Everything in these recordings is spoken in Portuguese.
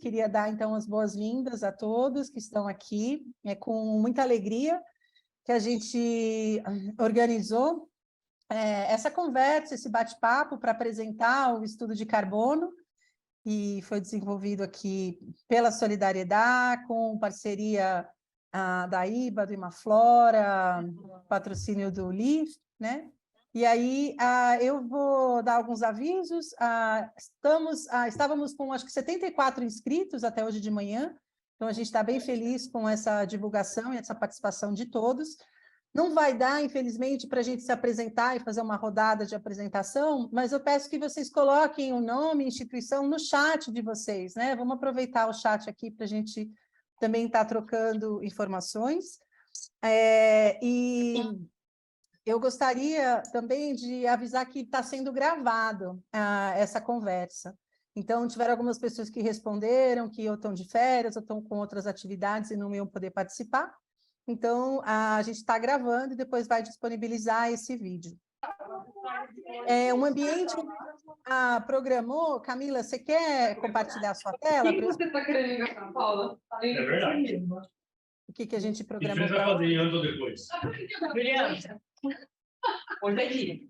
queria dar, então, as boas-vindas a todos que estão aqui. É com muita alegria que a gente organizou essa conversa, esse bate-papo para apresentar o estudo de carbono, e foi desenvolvido aqui pela Solidariedade, com parceria da IBA, do Imaflora, patrocínio do LIF, né? E aí eu vou dar alguns avisos. Estávamos com, acho que, 74 inscritos até hoje de manhã, então a gente está bem feliz com essa divulgação e essa participação de todos. Não vai dar, infelizmente, para a gente se apresentar e fazer uma rodada de apresentação, mas eu peço que vocês coloquem o nome, instituição no chat de vocês, né? Vamos aproveitar o chat aqui para a gente também estar trocando informações. E eu gostaria também de avisar que está sendo gravado essa conversa. Então, tiveram algumas pessoas que responderam que ou estão de férias ou estão com outras atividades e não iam poder participar. Então, a gente está gravando e depois vai disponibilizar esse vídeo. Um ambiente programou. Camila, você quer compartilhar a sua tela? O que você está querendo enganar, Paula? É verdade. O que a gente programou? A gente vai fazer antes ou depois? Hoje é dia.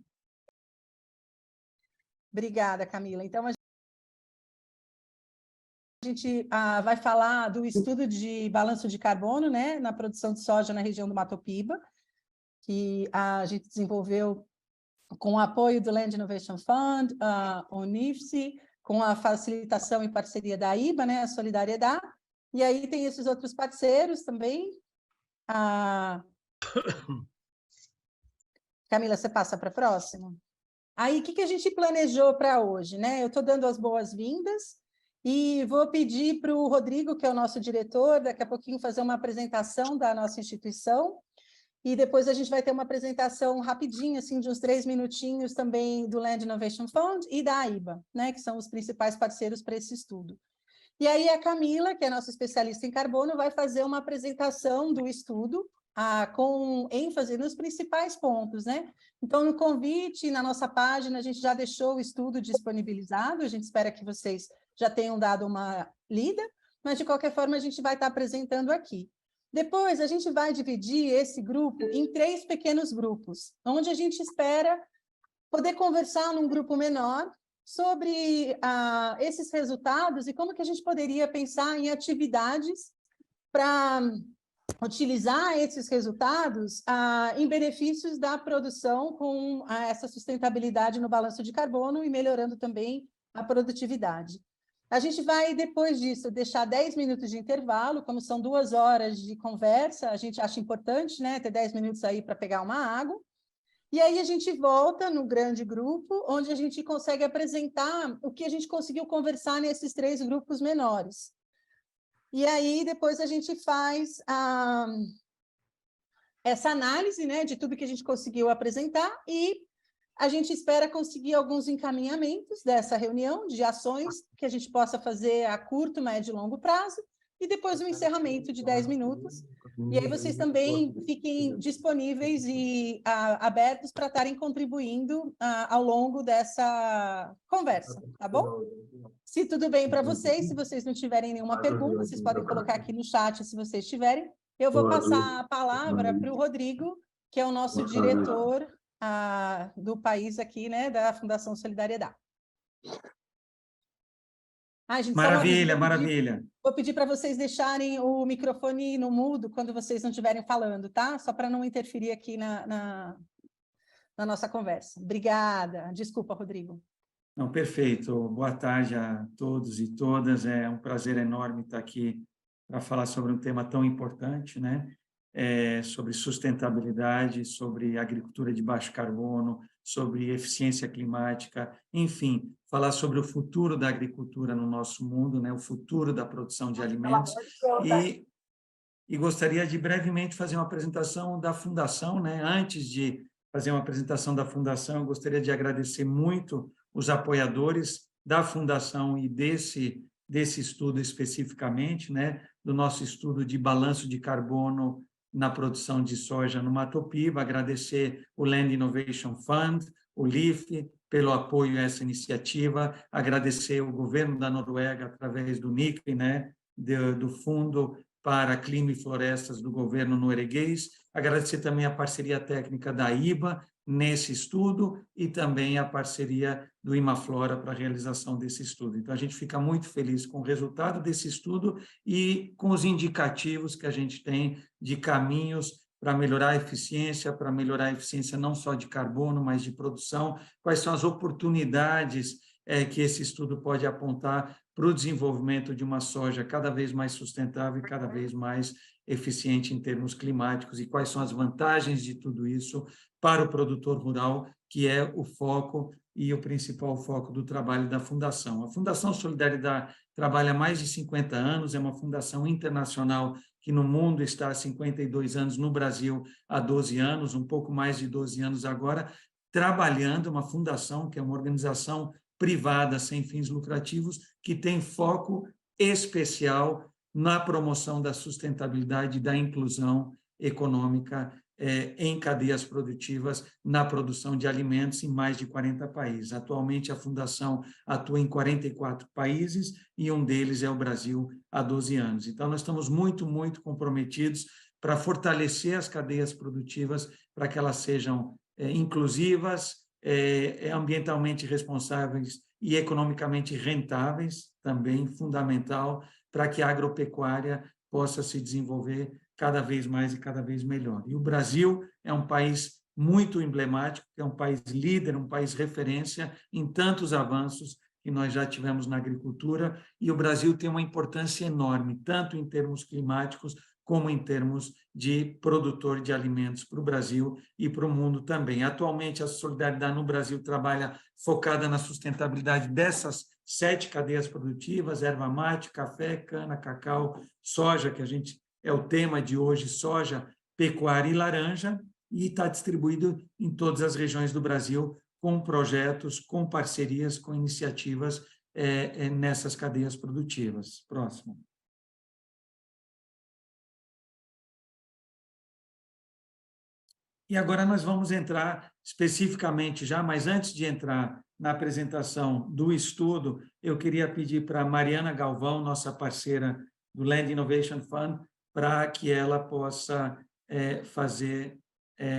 Obrigada, Camila. Então, a gente vai falar do estudo de balanço de carbono, né, na produção de soja na região do Mato Piba, que a gente desenvolveu com o apoio do Land Innovation Fund, a UNIFSE, com a facilitação e parceria da IBA, né, a Solidariedade, e aí tem esses outros parceiros também. Camila, você passa para a próxima? Aí, o que a gente planejou para hoje, né? Eu estou dando as boas-vindas, e vou pedir para o Rodrigo, que é o nosso diretor, daqui a pouquinho fazer uma apresentação da nossa instituição, e depois a gente vai ter uma apresentação rapidinha, assim, de uns 3 minutinhos também do Land Innovation Fund e da IBA, né, que são os principais parceiros para esse estudo. E aí a Camila, que é nossa especialista em carbono, vai fazer uma apresentação do estudo, com ênfase nos principais pontos, né? Então, no convite, na nossa página, a gente já deixou o estudo disponibilizado, a gente espera que vocês já tenham dado uma lida, mas, de qualquer forma, a gente vai estar apresentando aqui. Depois, a gente vai dividir esse grupo em 3 pequenos grupos, onde a gente espera poder conversar num grupo menor sobre esses resultados e como que a gente poderia pensar em atividades para utilizar esses resultados em benefícios da produção com essa sustentabilidade no balanço de carbono e melhorando também a produtividade. A gente vai, depois disso, deixar 10 minutos de intervalo, como são 2 horas de conversa, a gente acha importante, né, ter 10 minutos aí para pegar uma água, e aí a gente volta no grande grupo, onde a gente consegue apresentar o que a gente conseguiu conversar nesses 3 grupos menores. E aí, depois a gente faz essa análise, né, de tudo que a gente conseguiu apresentar, e a gente espera conseguir alguns encaminhamentos dessa reunião, de ações que a gente possa fazer a curto, médio e longo prazo, e depois um encerramento de 10 minutos. E aí vocês também fiquem disponíveis e abertos para estarem contribuindo ao longo dessa conversa, tá bom? Se tudo bem para vocês, se vocês não tiverem nenhuma pergunta, vocês podem colocar aqui no chat se vocês tiverem. Eu vou passar a palavra para o Rodrigo, que é o nosso diretor do país aqui, né, da Fundação Solidariedade. Gente, maravilha, maravilha. Vou pedir para vocês deixarem o microfone no mudo quando vocês não estiverem falando, tá? Só para não interferir aqui na nossa conversa. Obrigada. Desculpa, Rodrigo. Não, perfeito. Boa tarde a todos e todas. É um prazer enorme estar aqui para falar sobre um tema tão importante, né? Sobre sustentabilidade, sobre agricultura de baixo carbono, sobre eficiência climática, enfim, falar sobre o futuro da agricultura no nosso mundo, né? O futuro da produção de alimentos. E gostaria de brevemente fazer uma apresentação da Fundação, né? Antes de fazer uma apresentação da Fundação, eu gostaria de agradecer muito os apoiadores da Fundação e desse estudo especificamente, né? Do nosso estudo de balanço de carbono na produção de soja no Mato Piba, agradecer o Land Innovation Fund, o LIF, pelo apoio a essa iniciativa, agradecer o governo da Noruega, através do NICRI, né, do Fundo para Clima e Florestas do governo norueguês, agradecer também a parceria técnica da IBA nesse estudo e também a parceria do Imaflora para a realização desse estudo. Então, a gente fica muito feliz com o resultado desse estudo e com os indicativos que a gente tem de caminhos para melhorar a eficiência não só de carbono, mas de produção, quais são as oportunidades que esse estudo pode apontar para o desenvolvimento de uma soja cada vez mais sustentável e cada vez mais eficiente em termos climáticos, e quais são as vantagens de tudo isso para o produtor rural, que é o foco e o principal foco do trabalho da Fundação. A Fundação Solidariedade trabalha há mais de 50 anos, é uma fundação internacional que no mundo está há 52 anos, no Brasil há 12 anos, um pouco mais de 12 anos agora, trabalhando, uma fundação que é uma organização privada sem fins lucrativos, que tem foco especial na promoção da sustentabilidade e da inclusão econômica em cadeias produtivas, na produção de alimentos em mais de 40 países. Atualmente, a Fundação atua em 44 países e um deles é o Brasil, há 12 anos. Então, nós estamos muito, muito comprometidos para fortalecer as cadeias produtivas, para que elas sejam inclusivas, ambientalmente responsáveis e economicamente rentáveis, também fundamental, para que a agropecuária possa se desenvolver cada vez mais e cada vez melhor. E o Brasil é um país muito emblemático, é um país líder, um país referência em tantos avanços que nós já tivemos na agricultura, e o Brasil tem uma importância enorme, tanto em termos climáticos, como em termos de produtor de alimentos para o Brasil e para o mundo também. Atualmente, a Solidariedade no Brasil trabalha focada na sustentabilidade dessas 7 cadeias produtivas: erva mate, café, cana, cacau, soja, que é o tema de hoje, soja, pecuária e laranja, e está distribuído em todas as regiões do Brasil, com projetos, com parcerias, com iniciativas nessas cadeias produtivas. Próximo. E agora nós vamos entrar especificamente já, mas antes de entrar na apresentação do estudo, eu queria pedir para a Mariana Galvão, nossa parceira do Land Innovation Fund, para que ela possa fazer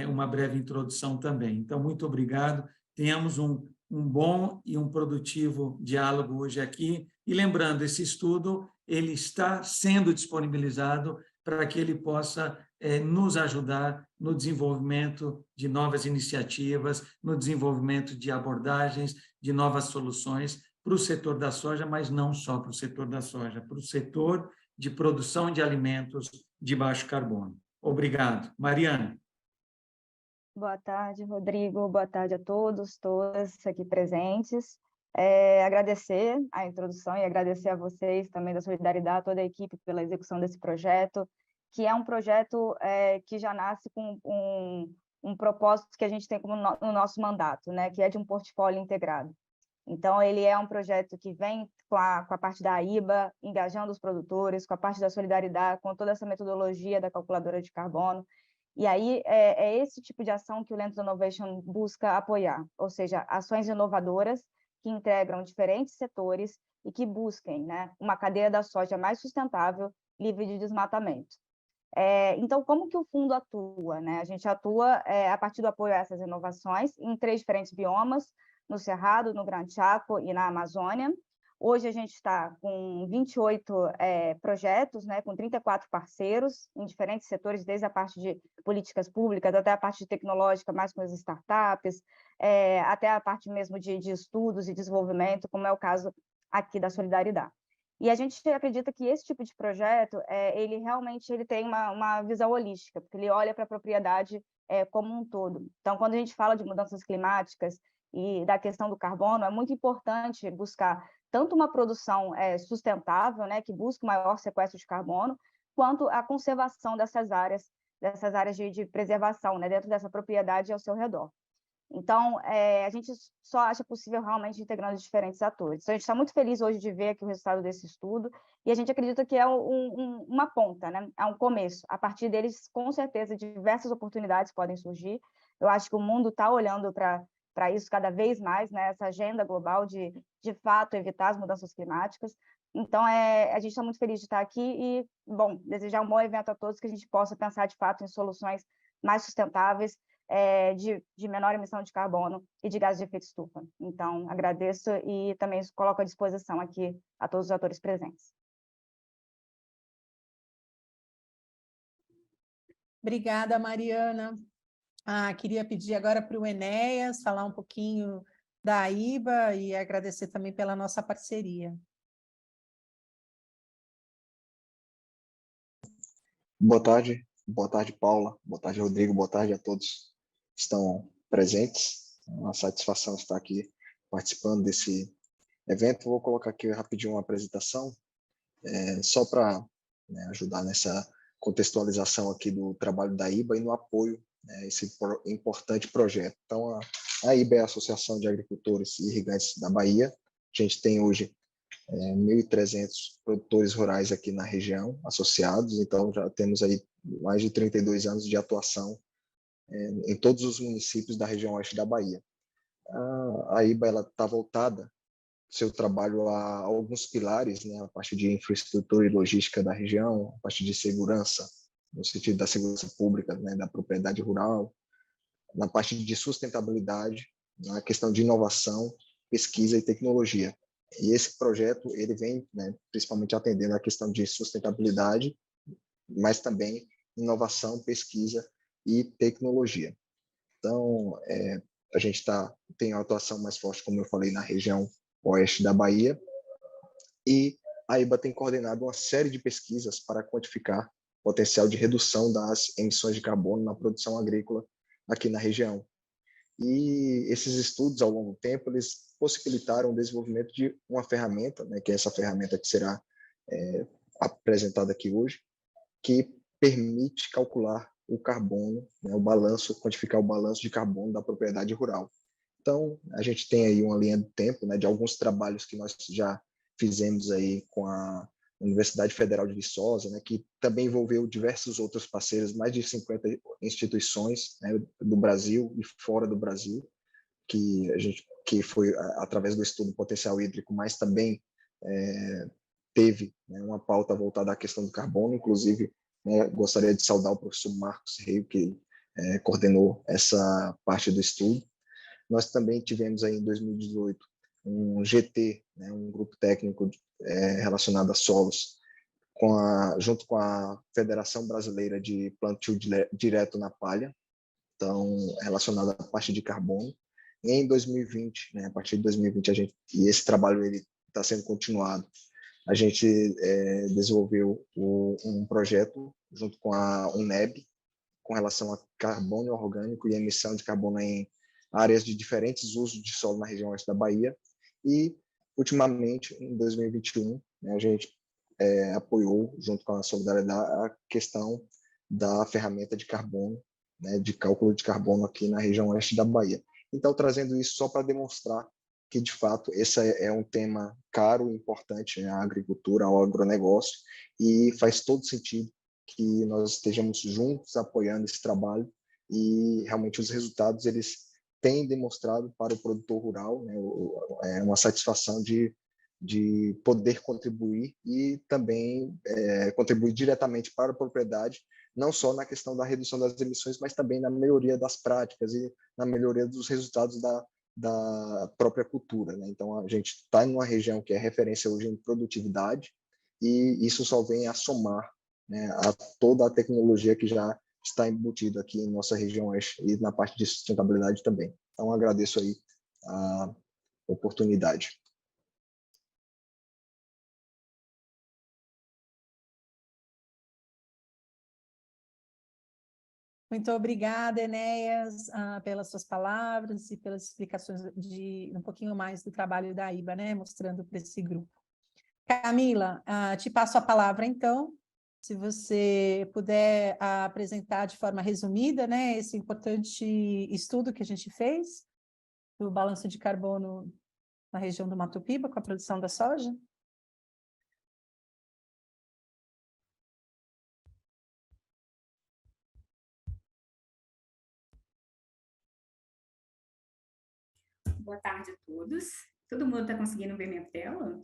uma breve introdução também. Então, muito obrigado. Tenhamos um bom e um produtivo diálogo hoje aqui. E lembrando, esse estudo ele está sendo disponibilizado para que ele possa nos ajudar no desenvolvimento de novas iniciativas, no desenvolvimento de abordagens, de novas soluções para o setor da soja, mas não só para o setor da soja, para o setor de produção de alimentos de baixo carbono. Obrigado. Mariana. Boa tarde, Rodrigo. Boa tarde a todos, todas aqui presentes. Agradecer a introdução e agradecer a vocês também da Solidariedade, toda a equipe pela execução desse projeto, que é um projeto que já nasce com um propósito que a gente tem como no nosso mandato, né, que é de um portfólio integrado. Então, ele é um projeto que vem com a parte da IBA, engajando os produtores, com a parte da solidariedade, com toda essa metodologia da calculadora de carbono. E aí é esse tipo de ação que o Land Innovation busca apoiar, ou seja, ações inovadoras que integram diferentes setores e que busquem, né, uma cadeia da soja mais sustentável, livre de desmatamento. Então, como que o fundo atua, né? A gente atua a partir do apoio a essas inovações em 3 diferentes biomas, no Cerrado, no Gran Chaco e na Amazônia. Hoje a gente está com 28 projetos, né, com 34 parceiros em diferentes setores, desde a parte de políticas públicas até a parte tecnológica, mais com as startups, até a parte mesmo de estudos e desenvolvimento, como é o caso aqui da Solidariedade. E a gente acredita que esse tipo de projeto, ele realmente tem uma visão holística, porque ele olha para a propriedade como um todo. Então, quando a gente fala de mudanças climáticas e da questão do carbono, é muito importante buscar tanto uma produção sustentável, né, que busque maior sequestro de carbono, quanto a conservação dessas áreas de preservação, né, dentro dessa propriedade ao seu redor. Então, a gente só acha possível realmente integrando diferentes atores. Então, a gente está muito feliz hoje de ver aqui o resultado desse estudo, e a gente acredita que é uma ponta, né? É um começo. A partir deles, com certeza, diversas oportunidades podem surgir. Eu acho que o mundo está olhando para para isso cada vez mais, né, essa agenda global de fato, evitar as mudanças climáticas. Então, a gente está muito feliz de estar aqui e, bom, desejar um bom evento a todos, que a gente possa pensar, de fato, em soluções mais sustentáveis, de menor emissão de carbono e de gases de efeito estufa. Então, agradeço e também coloco à disposição aqui a todos os atores presentes. Obrigada, Mariana. Queria pedir agora para o Enéas falar um pouquinho da AIBA e agradecer também pela nossa parceria. Boa tarde, Paula, boa tarde, Rodrigo, boa tarde a todos que estão presentes. É uma satisfação estar aqui participando desse evento. Vou colocar aqui rapidinho uma apresentação, só para, né, ajudar nessa contextualização aqui do trabalho da IBA e no apoio, né, a esse importante projeto. Então, a IBA é a Associação de Agricultores e Irrigantes da Bahia. A gente tem hoje 1.300 produtores rurais aqui na região associados, então já temos aí mais de 32 anos de atuação em todos os municípios da região oeste da Bahia. A IBA está voltada seu trabalho a alguns pilares, né, a parte de infraestrutura e logística da região, a parte de segurança, no sentido da segurança pública, né, da propriedade rural, na parte de sustentabilidade, na questão de inovação, pesquisa e tecnologia. E esse projeto ele vem, né, principalmente atendendo a questão de sustentabilidade, mas também inovação, pesquisa e tecnologia. Então, a gente tem uma atuação mais forte, como eu falei, na região oeste da Bahia, e a IBA tem coordenado uma série de pesquisas para quantificar o potencial de redução das emissões de carbono na produção agrícola aqui na região. E esses estudos, ao longo do tempo, eles possibilitaram o desenvolvimento de uma ferramenta, né, que é essa ferramenta que será apresentada aqui hoje, que permite calcular o carbono, né, o balanço, quantificar o balanço de carbono da propriedade rural. Então, a gente tem aí uma linha do tempo, né, de alguns trabalhos que nós já fizemos aí com a Universidade Federal de Viçosa, né, que também envolveu diversos outros parceiros, mais de 50 instituições, né, do Brasil e fora do Brasil, que foi através do estudo potencial hídrico, mas também teve, né, uma pauta voltada à questão do carbono. Inclusive, né, gostaria de saudar o professor Marcos Reio, que coordenou essa parte do estudo. Nós também tivemos aí em 2018 um GT, né, um grupo técnico relacionado a solos, junto com a Federação Brasileira de Plantio Direto na Palha, então relacionado à parte de carbono. E em 2020, né, a partir de 2020, e esse trabalho ele está sendo continuado, a gente desenvolveu um projeto junto com a UNEB com relação a carbono orgânico e emissão de carbono em áreas de diferentes usos de solo na região oeste da Bahia. E, ultimamente, em 2021, né, a gente apoiou, junto com a Solidariedade, a questão da ferramenta de carbono, né, de cálculo de carbono aqui na região oeste da Bahia. Então, trazendo isso só para demonstrar que, de fato, esse é um tema caro e importante, né, à agricultura, ao agronegócio, e faz todo sentido que nós estejamos juntos apoiando esse trabalho, e realmente os resultados eles têm demonstrado para o produtor rural, né, uma satisfação de poder contribuir e também contribuir diretamente para a propriedade, não só na questão da redução das emissões, mas também na melhoria das práticas e na melhoria dos resultados da própria cultura, né? Então, a gente está em uma região que é referência hoje em produtividade, e isso só vem a somar, né, a toda a tecnologia que já está embutida aqui em nossa região oeste e na parte de sustentabilidade também. Então, agradeço aí a oportunidade. Muito obrigada, Enéas, pelas suas palavras e pelas explicações de um pouquinho mais do trabalho da IBA, né, mostrando para esse grupo. Camila, te passo a palavra, então, se você puder apresentar de forma resumida, né, esse importante estudo que a gente fez do balanço de carbono na região do Mato Piba com a produção da soja. boa tarde a todos. Todo mundo está conseguindo ver minha tela?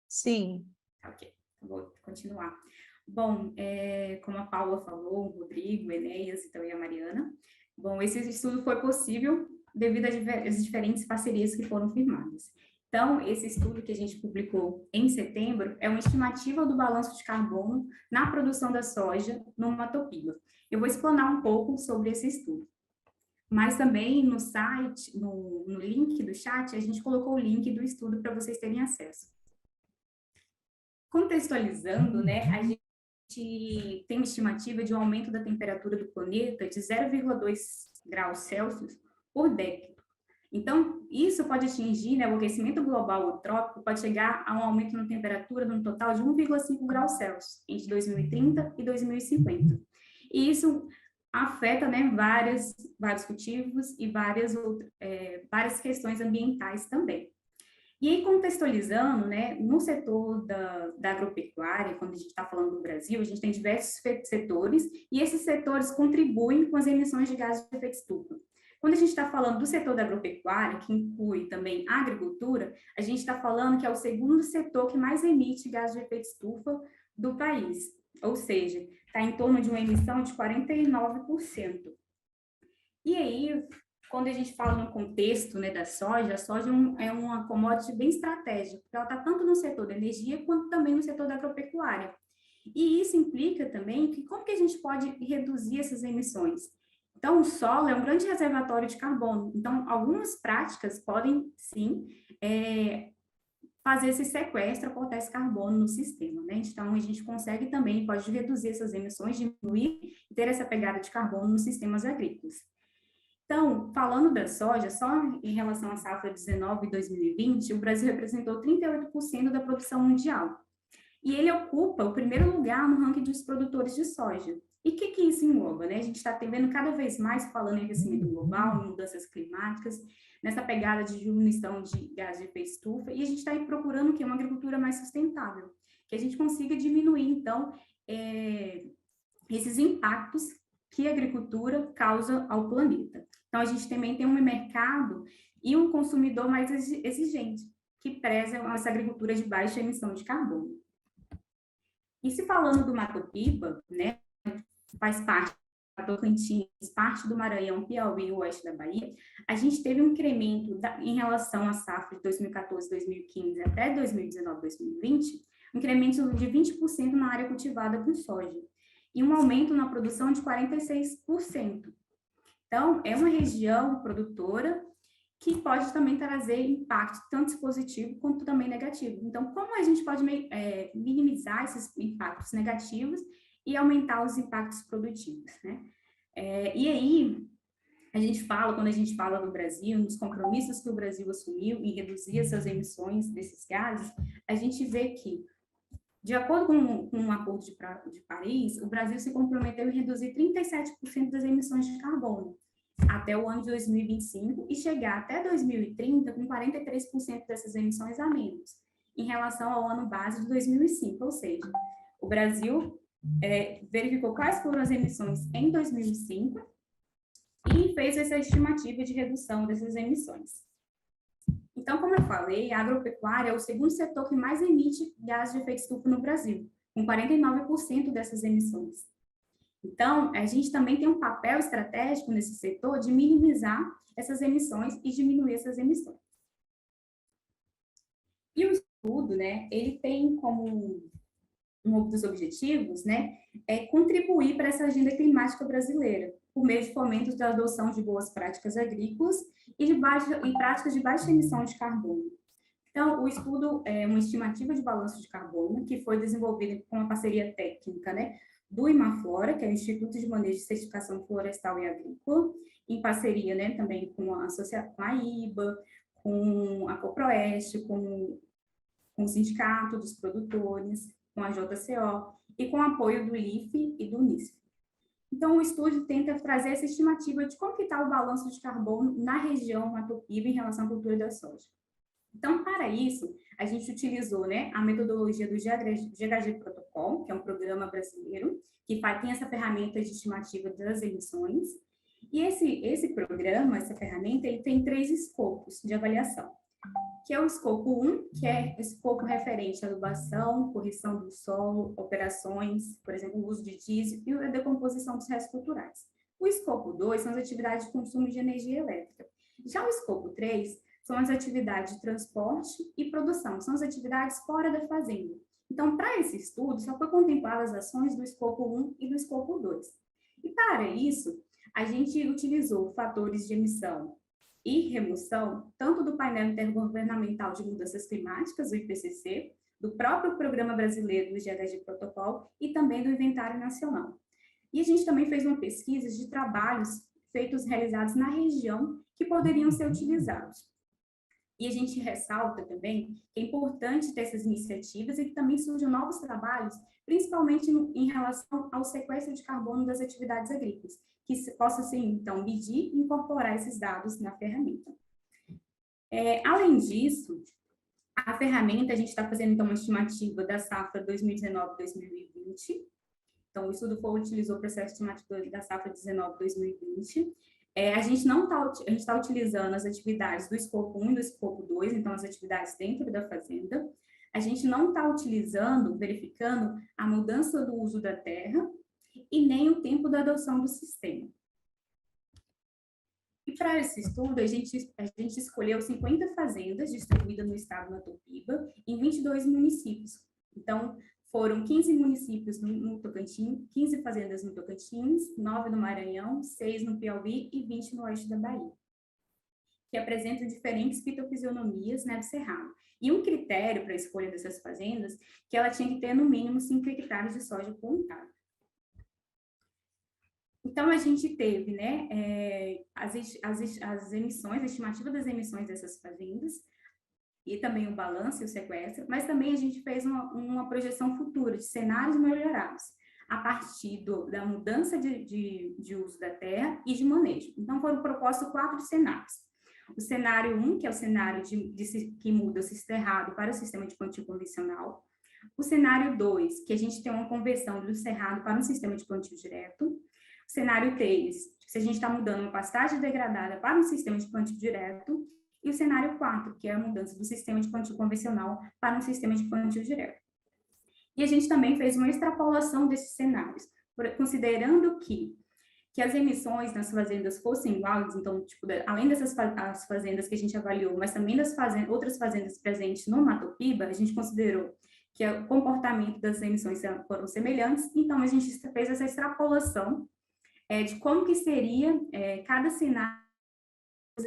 Sim. Ok, vou continuar. Bom, como a Paula falou, o Rodrigo, o Enéas e também a Mariana, bom, esse estudo foi possível devido às diferentes parcerias que foram firmadas. Então, esse estudo que a gente publicou em setembro é uma estimativa do balanço de carbono na produção da soja no Mato Piba. Eu vou explanar um pouco sobre esse estudo. Mas também no site, no link do chat, a gente colocou o link do estudo para vocês terem acesso. Contextualizando, né, a gente tem uma estimativa de um aumento da temperatura do planeta de 0,2 graus Celsius por década. Então, isso pode atingir, né, o aquecimento global ou trópico pode chegar a um aumento na temperatura no total de 1,5 graus Celsius entre 2030 e 2050. E isso afeta, né, vários cultivos e várias questões ambientais também. E aí, contextualizando, né, no setor da agropecuária, quando a gente está falando do Brasil, a gente tem diversos setores, e esses setores contribuem com as emissões de gases de efeito estufa. Quando a gente está falando do setor da agropecuária, que inclui também a agricultura, a gente está falando que é o segundo setor que mais emite gases de efeito estufa do país, ou seja, está em torno de uma emissão de 49%. E aí, quando a gente fala no contexto, né, da soja, a soja é uma commodity bem estratégica, porque ela está tanto no setor da energia quanto também no setor da agropecuária. E isso implica também que como que a gente pode reduzir essas emissões? Então, o solo é um grande reservatório de carbono. Então, algumas práticas podem, sim, fazer esse sequestro, aportar esse carbono no sistema, né? Então, a gente consegue também, pode reduzir essas emissões, diminuir e ter essa pegada de carbono nos sistemas agrícolas. Então, falando da soja, só em relação à safra 19 e 2020, o Brasil representou 38% da produção mundial. E ele ocupa o primeiro lugar no ranking dos produtores de soja. E o que isso engloba, né? A gente está vendo cada vez mais falando em aquecimento global, em mudanças climáticas, nessa pegada de diminuição de gás de efeito estufa, e a gente está procurando que uma agricultura mais sustentável, que a gente consiga diminuir, então, esses impactos que a agricultura causa ao planeta. Então, a gente também tem um mercado e um consumidor mais exigente, que preza essa agricultura de baixa emissão de carbono. E se falando do Mato Piba, né, faz parte do Tocantins, parte do Maranhão, Piauí e o oeste da Bahia, a gente teve um incremento em relação à safra de 2014, 2015 até 2019, 2020, um incremento de 20% na área cultivada com soja, e um aumento na produção de 46%. Então, é uma região produtora que pode também trazer impacto tanto positivo quanto também negativo. Então, como a gente pode minimizar esses impactos negativos e aumentar os impactos produtivos, né? E aí, quando a gente fala do Brasil, nos compromissos que o Brasil assumiu em reduzir essas emissões desses gases, a gente vê que, de acordo com o Acordo de Paris, o Brasil se comprometeu em reduzir 37% das emissões de carbono até o ano de 2025 e chegar até 2030 com 43% dessas emissões a menos, em relação ao ano base de 2005, ou seja, o Brasil verificou quais foram as emissões em 2005 e fez essa estimativa de redução dessas emissões. Então, como eu falei, a agropecuária é o segundo setor que mais emite gases de efeito estufa no Brasil, com 49% dessas emissões. Então, a gente também tem um papel estratégico nesse setor de minimizar essas emissões e diminuir essas emissões. E o estudo, né, ele tem como um dos objetivos, né, contribuir para essa agenda climática brasileira, por meio de fomentos da adoção de boas práticas agrícolas e práticas de baixa emissão de carbono. Então, o estudo é uma estimativa de balanço de carbono que foi desenvolvida com uma parceria técnica, né, do IMAFLORA, que é o Instituto de Manejo de Certificação Florestal e Agrícola, em parceria, né, também com a IBA, com a Coproeste, com o Sindicato dos Produtores, com a JCO e com o apoio do IFE e do NISF. Então, o estudo tenta trazer essa estimativa de como está o balanço de carbono na região Mato Piba em relação à cultura da soja. Então, para isso, a gente utilizou, né, a metodologia do GHG Protocol, que é um programa brasileiro, que tem essa ferramenta de estimativa das emissões, E esse programa, essa ferramenta, ele tem 3 escopos de avaliação, que é o escopo 1, que é o escopo referente à adubação, correção do solo, operações, por exemplo, o uso de diesel e a decomposição dos restos culturais. O escopo 2 são as atividades de consumo de energia elétrica. Já o escopo 3 são as atividades de transporte e produção, são as atividades fora da fazenda. Então, para esse estudo, só foi contempladas as ações do escopo 1 e do escopo 2. E para isso, a gente utilizou fatores de emissão e remoção, tanto do painel intergovernamental de mudanças climáticas, o IPCC, do próprio Programa Brasileiro do GHG Protocolo e também do Inventário Nacional. E a gente também fez uma pesquisa de trabalhos realizados na região que poderiam ser utilizados. E a gente ressalta também que é importante ter essas iniciativas e que também surjam novos trabalhos, principalmente em relação ao sequestro de carbono das atividades agrícolas, que possa, assim, então, medir e incorporar esses dados na ferramenta. Além disso, a ferramenta, a gente está fazendo, então, uma estimativa da safra 2019-2020. Então, o estudo utilizou o processo estimativa da safra 19-2020. A gente está utilizando as atividades do escopo 1 e do escopo 2, então, as atividades dentro da fazenda. A gente não está verificando a mudança do uso da terra e nem o tempo da adoção do sistema. E para esse estudo, a gente escolheu 50 fazendas distribuídas no estado do Matopiba, em 22 municípios. Então, foram 15 municípios no Tocantins, 15 fazendas no Tocantins, 9 no Maranhão, 6 no Piauí e 20 no oeste da Bahia, que apresentam diferentes fitofisionomias, né, do cerrado. E um critério para a escolha dessas fazendas, que ela tinha que ter no mínimo 5 hectares de soja plantada. Então, a gente teve, né, as emissões, a estimativa das emissões dessas fazendas, e também o balanço e o sequestro, mas também a gente fez uma projeção futura de cenários melhorados, a partir da mudança de uso da terra e de manejo. Então, foram propostos 4 cenários. O cenário 1, que é o cenário que muda o cerrado para o sistema de plantio convencional. O cenário 2, que a gente tem uma conversão do cerrado para um sistema de plantio direto. O cenário 3, se a gente está mudando uma pastagem degradada para um sistema de plantio direto. E o cenário 4, que é a mudança do sistema de plantio convencional para um sistema de plantio direto. E a gente também fez uma extrapolação desses cenários, considerando que as emissões nas fazendas fossem iguais, então, tipo, além dessas as fazendas que a gente avaliou, mas também das outras fazendas presentes no Matopiba, a gente considerou que o comportamento das emissões foram semelhantes, então a gente fez essa extrapolação de como que seria cada cenário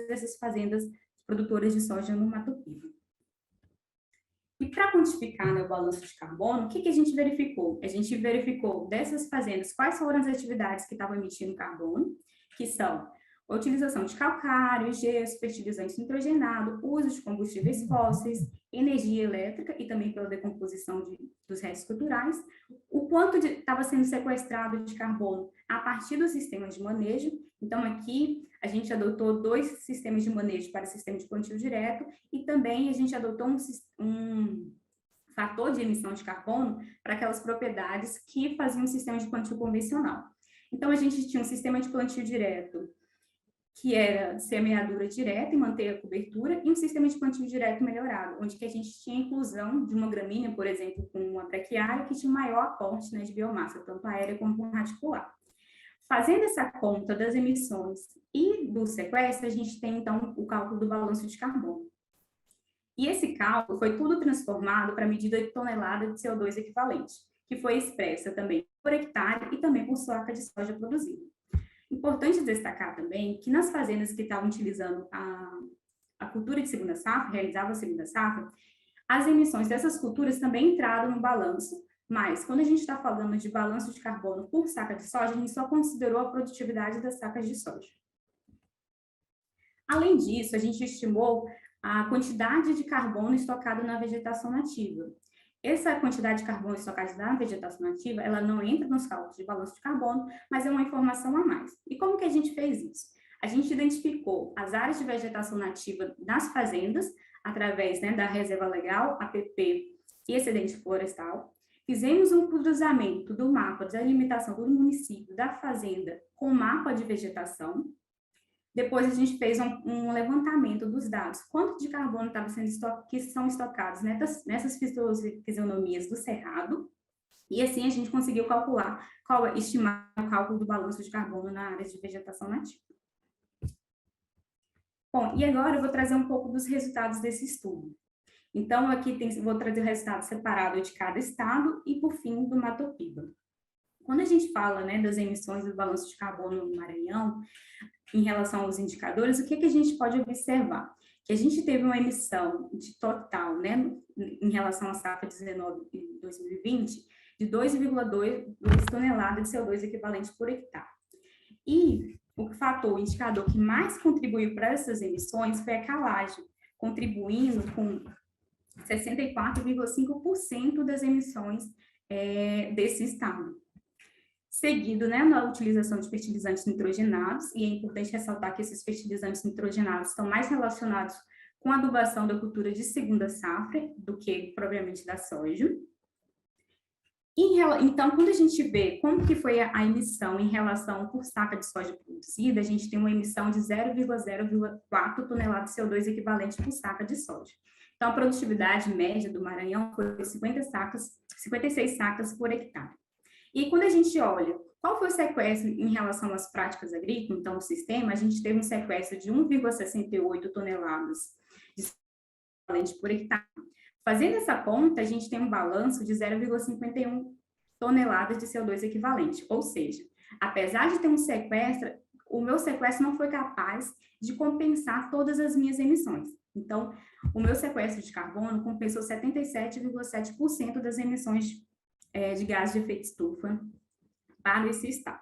dessas fazendas produtoras de soja no Matopiba. E para quantificar, né, o balanço de carbono, o que a gente verificou? A gente verificou dessas fazendas quais foram as atividades que estavam emitindo carbono, que são a utilização de calcário, gesso, fertilizante nitrogenado, uso de combustíveis fósseis, energia elétrica e também pela decomposição dos restos culturais, o quanto estava sendo sequestrado de carbono a partir do sistema de manejo. Então, aqui a gente adotou 2 sistemas de manejo para o sistema de plantio direto e também a gente adotou um fator de emissão de carbono para aquelas propriedades que faziam um sistema de plantio convencional. Então, a gente tinha um sistema de plantio direto que era semeadura direta e manter a cobertura, e um sistema de plantio direto melhorado, onde que a gente tinha inclusão de uma gramínea, por exemplo, com uma braquiária, que tinha maior aporte, né, de biomassa, tanto aérea como radicular. Fazendo essa conta das emissões e do sequestro, a gente tem, então, o cálculo do balanço de carbono. E esse cálculo foi tudo transformado para a medida de tonelada de CO2 equivalente, que foi expressa também por hectare e também por saca de soja produzida. Importante destacar também que nas fazendas que estavam utilizando a cultura de segunda safra, realizavam a segunda safra, as emissões dessas culturas também entraram no balanço, mas quando a gente está falando de balanço de carbono por saca de soja, a gente só considerou a produtividade das sacas de soja. Além disso, a gente estimou a quantidade de carbono estocado na vegetação nativa. Essa quantidade de carbono estocada na vegetação nativa, ela não entra nos cálculos de balanço de carbono, mas é uma informação a mais. E como que a gente fez isso? A gente identificou as áreas de vegetação nativa nas fazendas, através, né, da reserva legal, APP e excedente florestal. fizemos um cruzamento do mapa da limitação do município, da fazenda, com o mapa de vegetação. Depois a gente fez um levantamento dos dados, quanto de carbono estava sendo que são estocados nessas fisionomias do cerrado, e assim a gente conseguiu calcular, estimar o cálculo do balanço de carbono na área de vegetação nativa. Bom, e agora eu vou trazer um pouco dos resultados desse estudo. Então, aqui vou trazer o resultado separado de cada estado e, por fim, do Mato Piba. Quando a gente fala, né, das emissões do balanço de carbono no Maranhão, em relação aos indicadores, o que a gente pode observar? Que a gente teve uma emissão de total, né, em relação à safra 19 e 2020, de 2,2 toneladas de CO2 equivalente por hectare. E o indicador que mais contribuiu para essas emissões foi a calagem, contribuindo com 64,5% das emissões desse estado. Seguido, né, na utilização de fertilizantes nitrogenados, e é importante ressaltar que esses fertilizantes nitrogenados estão mais relacionados com a adubação da cultura de segunda safra do que propriamente da soja. Então, quando a gente vê como que foi a emissão em relação por saca de soja produzida, a gente tem uma emissão de 0,04 toneladas de CO2 equivalente por saca de soja. Então, a produtividade média do Maranhão foi 56 sacas por hectare. E quando a gente olha qual foi o sequestro em relação às práticas agrícolas, então o sistema, a gente teve um sequestro de 1,68 toneladas de equivalente por hectare. Fazendo essa conta, a gente tem um balanço de 0,51 toneladas de CO2 equivalente, ou seja, apesar de ter um sequestro, o meu sequestro não foi capaz de compensar todas as minhas emissões. Então, o meu sequestro de carbono compensou 77,7% das emissões de gases de efeito estufa para esse estado.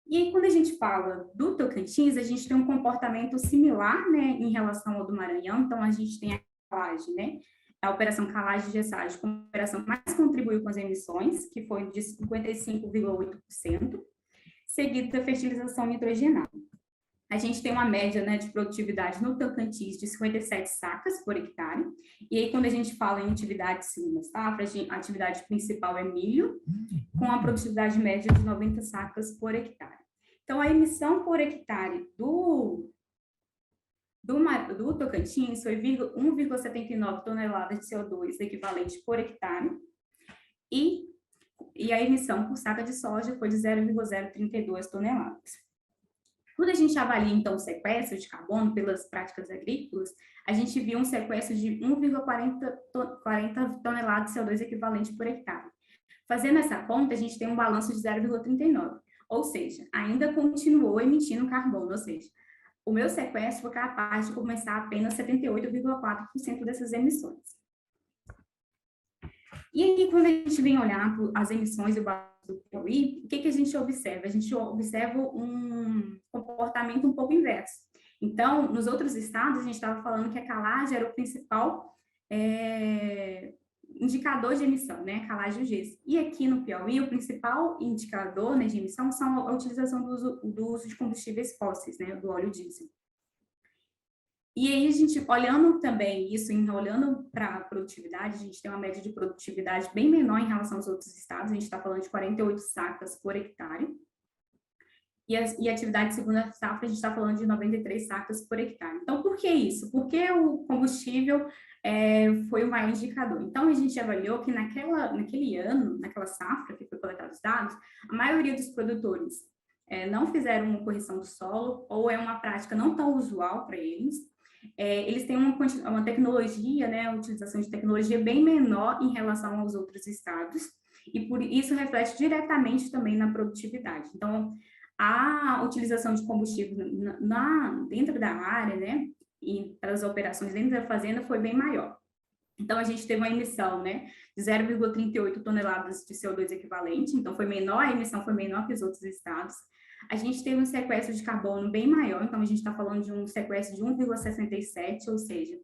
E aí, quando a gente fala do Tocantins, a gente tem um comportamento similar, né, em relação ao do Maranhão. Então, a gente tem a calagem, né, a operação calagem de gessagem como a operação que mais contribuiu com as emissões, que foi de 55,8%, seguido da fertilização nitrogenada. A gente tem uma média, né, de produtividade no Tocantins de 57 sacas por hectare. E aí, quando a gente fala em atividade de segunda safra, a atividade principal é milho, com a produtividade média de 90 sacas por hectare. Então, a emissão por hectare do Tocantins foi 1,79 toneladas de CO2 equivalente por hectare. E a emissão por saca de soja foi de 0,032 toneladas. Quando a gente avalia, então, o sequestro de carbono pelas práticas agrícolas, a gente viu um sequestro de 1,40 toneladas de CO2 equivalente por hectare. Fazendo essa conta, a gente tem um balanço de 0,39, ou seja, ainda continuou emitindo carbono, ou seja, o meu sequestro foi capaz de compensar apenas 78,4% dessas emissões. E aí, quando a gente vem olhar as emissões do Piauí, o que a gente observa? A gente observa um comportamento um pouco inverso. Então, nos outros estados, a gente estava falando que a calagem era o principal indicador de emissão, né? A calagem e o gesso. E aqui no Piauí, o principal indicador, né, de emissão são a utilização do uso de combustíveis fósseis, né? Do óleo diesel. E aí, a gente, olhando também isso, olhando para a produtividade, a gente tem uma média de produtividade bem menor em relação aos outros estados, a gente está falando de 48 sacas por hectare, e a atividade de segunda safra, a gente está falando de 93 sacas por hectare. Então, por que isso? Porque o combustível foi o maior indicador. Então, a gente avaliou que naquele ano, naquela safra que foi coletado os dados, a maioria dos produtores não fizeram uma correção do solo, ou é uma prática não tão usual para eles. Eles têm uma tecnologia, né, a utilização de tecnologia bem menor em relação aos outros estados, e por isso reflete diretamente também na produtividade. Então, a utilização de combustível dentro da área, né, e para as operações dentro da fazenda foi bem maior. Então, a gente teve uma emissão, né, de 0,38 toneladas de CO2 equivalente, então foi menor, a emissão foi menor que os outros estados. A gente teve um sequestro de carbono bem maior, então a gente está falando de um sequestro de 1,67, ou seja,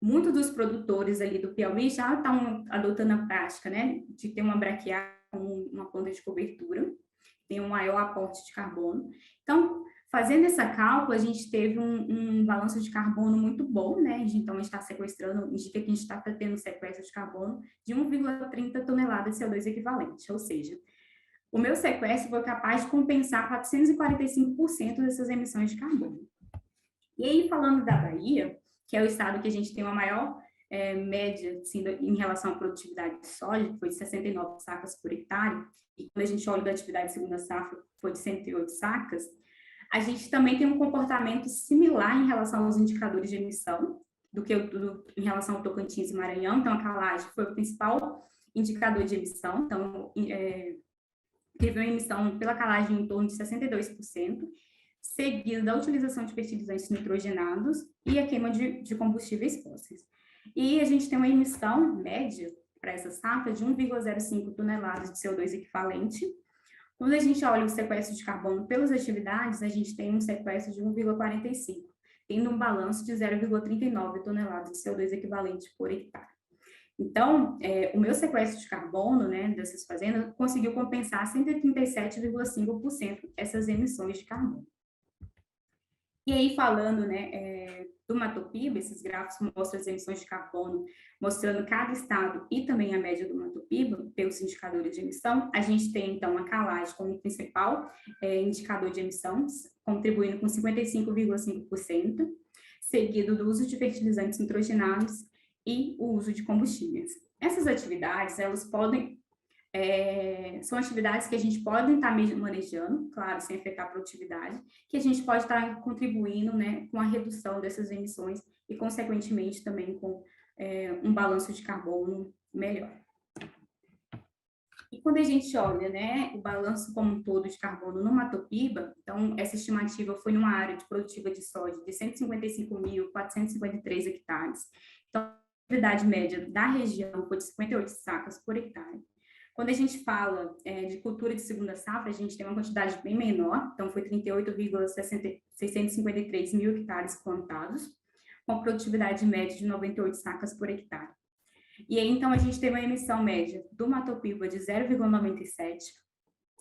muitos dos produtores ali do Piauí já estão adotando a prática, né, de ter uma braquiária com uma planta de cobertura, tem um maior aporte de carbono. Então, Fazendo essa cálculo, a gente teve um balanço de carbono muito bom, né? Então, a gente está sequestrando, indica que a gente está tendo sequestro de carbono de 1,30 toneladas de CO2 equivalente, ou seja, o meu sequestro foi capaz de compensar 445% dessas emissões de carbono. E aí, falando da Bahia, que é o estado que a gente tem uma maior média assim, em relação à produtividade de soja, que foi de 69 sacas por hectare, e quando a gente olha da atividade de segunda safra, foi de 108 sacas, a gente também tem um comportamento similar em relação aos indicadores de emissão, em relação ao Tocantins e Maranhão. Então, a calagem foi o principal indicador de emissão, então, teve uma emissão pela calagem em torno de 62%, seguida da utilização de fertilizantes nitrogenados e a queima de combustíveis fósseis. E a gente tem uma emissão média para essa safra de 1,05 toneladas de CO2 equivalente. Quando a gente olha o sequestro de carbono pelas atividades, a gente tem um sequestro de 1,45, tendo um balanço de 0,39 toneladas de CO2 equivalente por hectare. Então, o meu sequestro de carbono, né, dessas fazendas, conseguiu compensar 137,5% essas emissões de carbono. E aí, falando, né, do Matopiba, esses gráficos mostram as emissões de carbono, mostrando cada estado e também a média do Matopiba, pelos indicadores de emissão. A gente tem, então, a calagem como principal indicador de emissão, contribuindo com 55,5%, seguido do uso de fertilizantes nitrogenados e o uso de combustíveis. Essas atividades, elas podem... são atividades que a gente pode estar manejando, claro, sem afetar a produtividade, que a gente pode estar contribuindo, né, com a redução dessas emissões e, consequentemente, também com um balanço de carbono melhor. E quando a gente olha, né, o balanço como um todo de carbono no Matopiba, então, essa estimativa foi numa área produtiva de soja de 155.453 hectares. Então, a atividade média da região foi de 58 sacas por hectare. Quando a gente fala de cultura de segunda safra, a gente tem uma quantidade bem menor, então foi 38,653 mil hectares plantados, com produtividade média de 98 sacas por hectare. E aí, então, a gente teve uma emissão média do Matopiba de 0,97,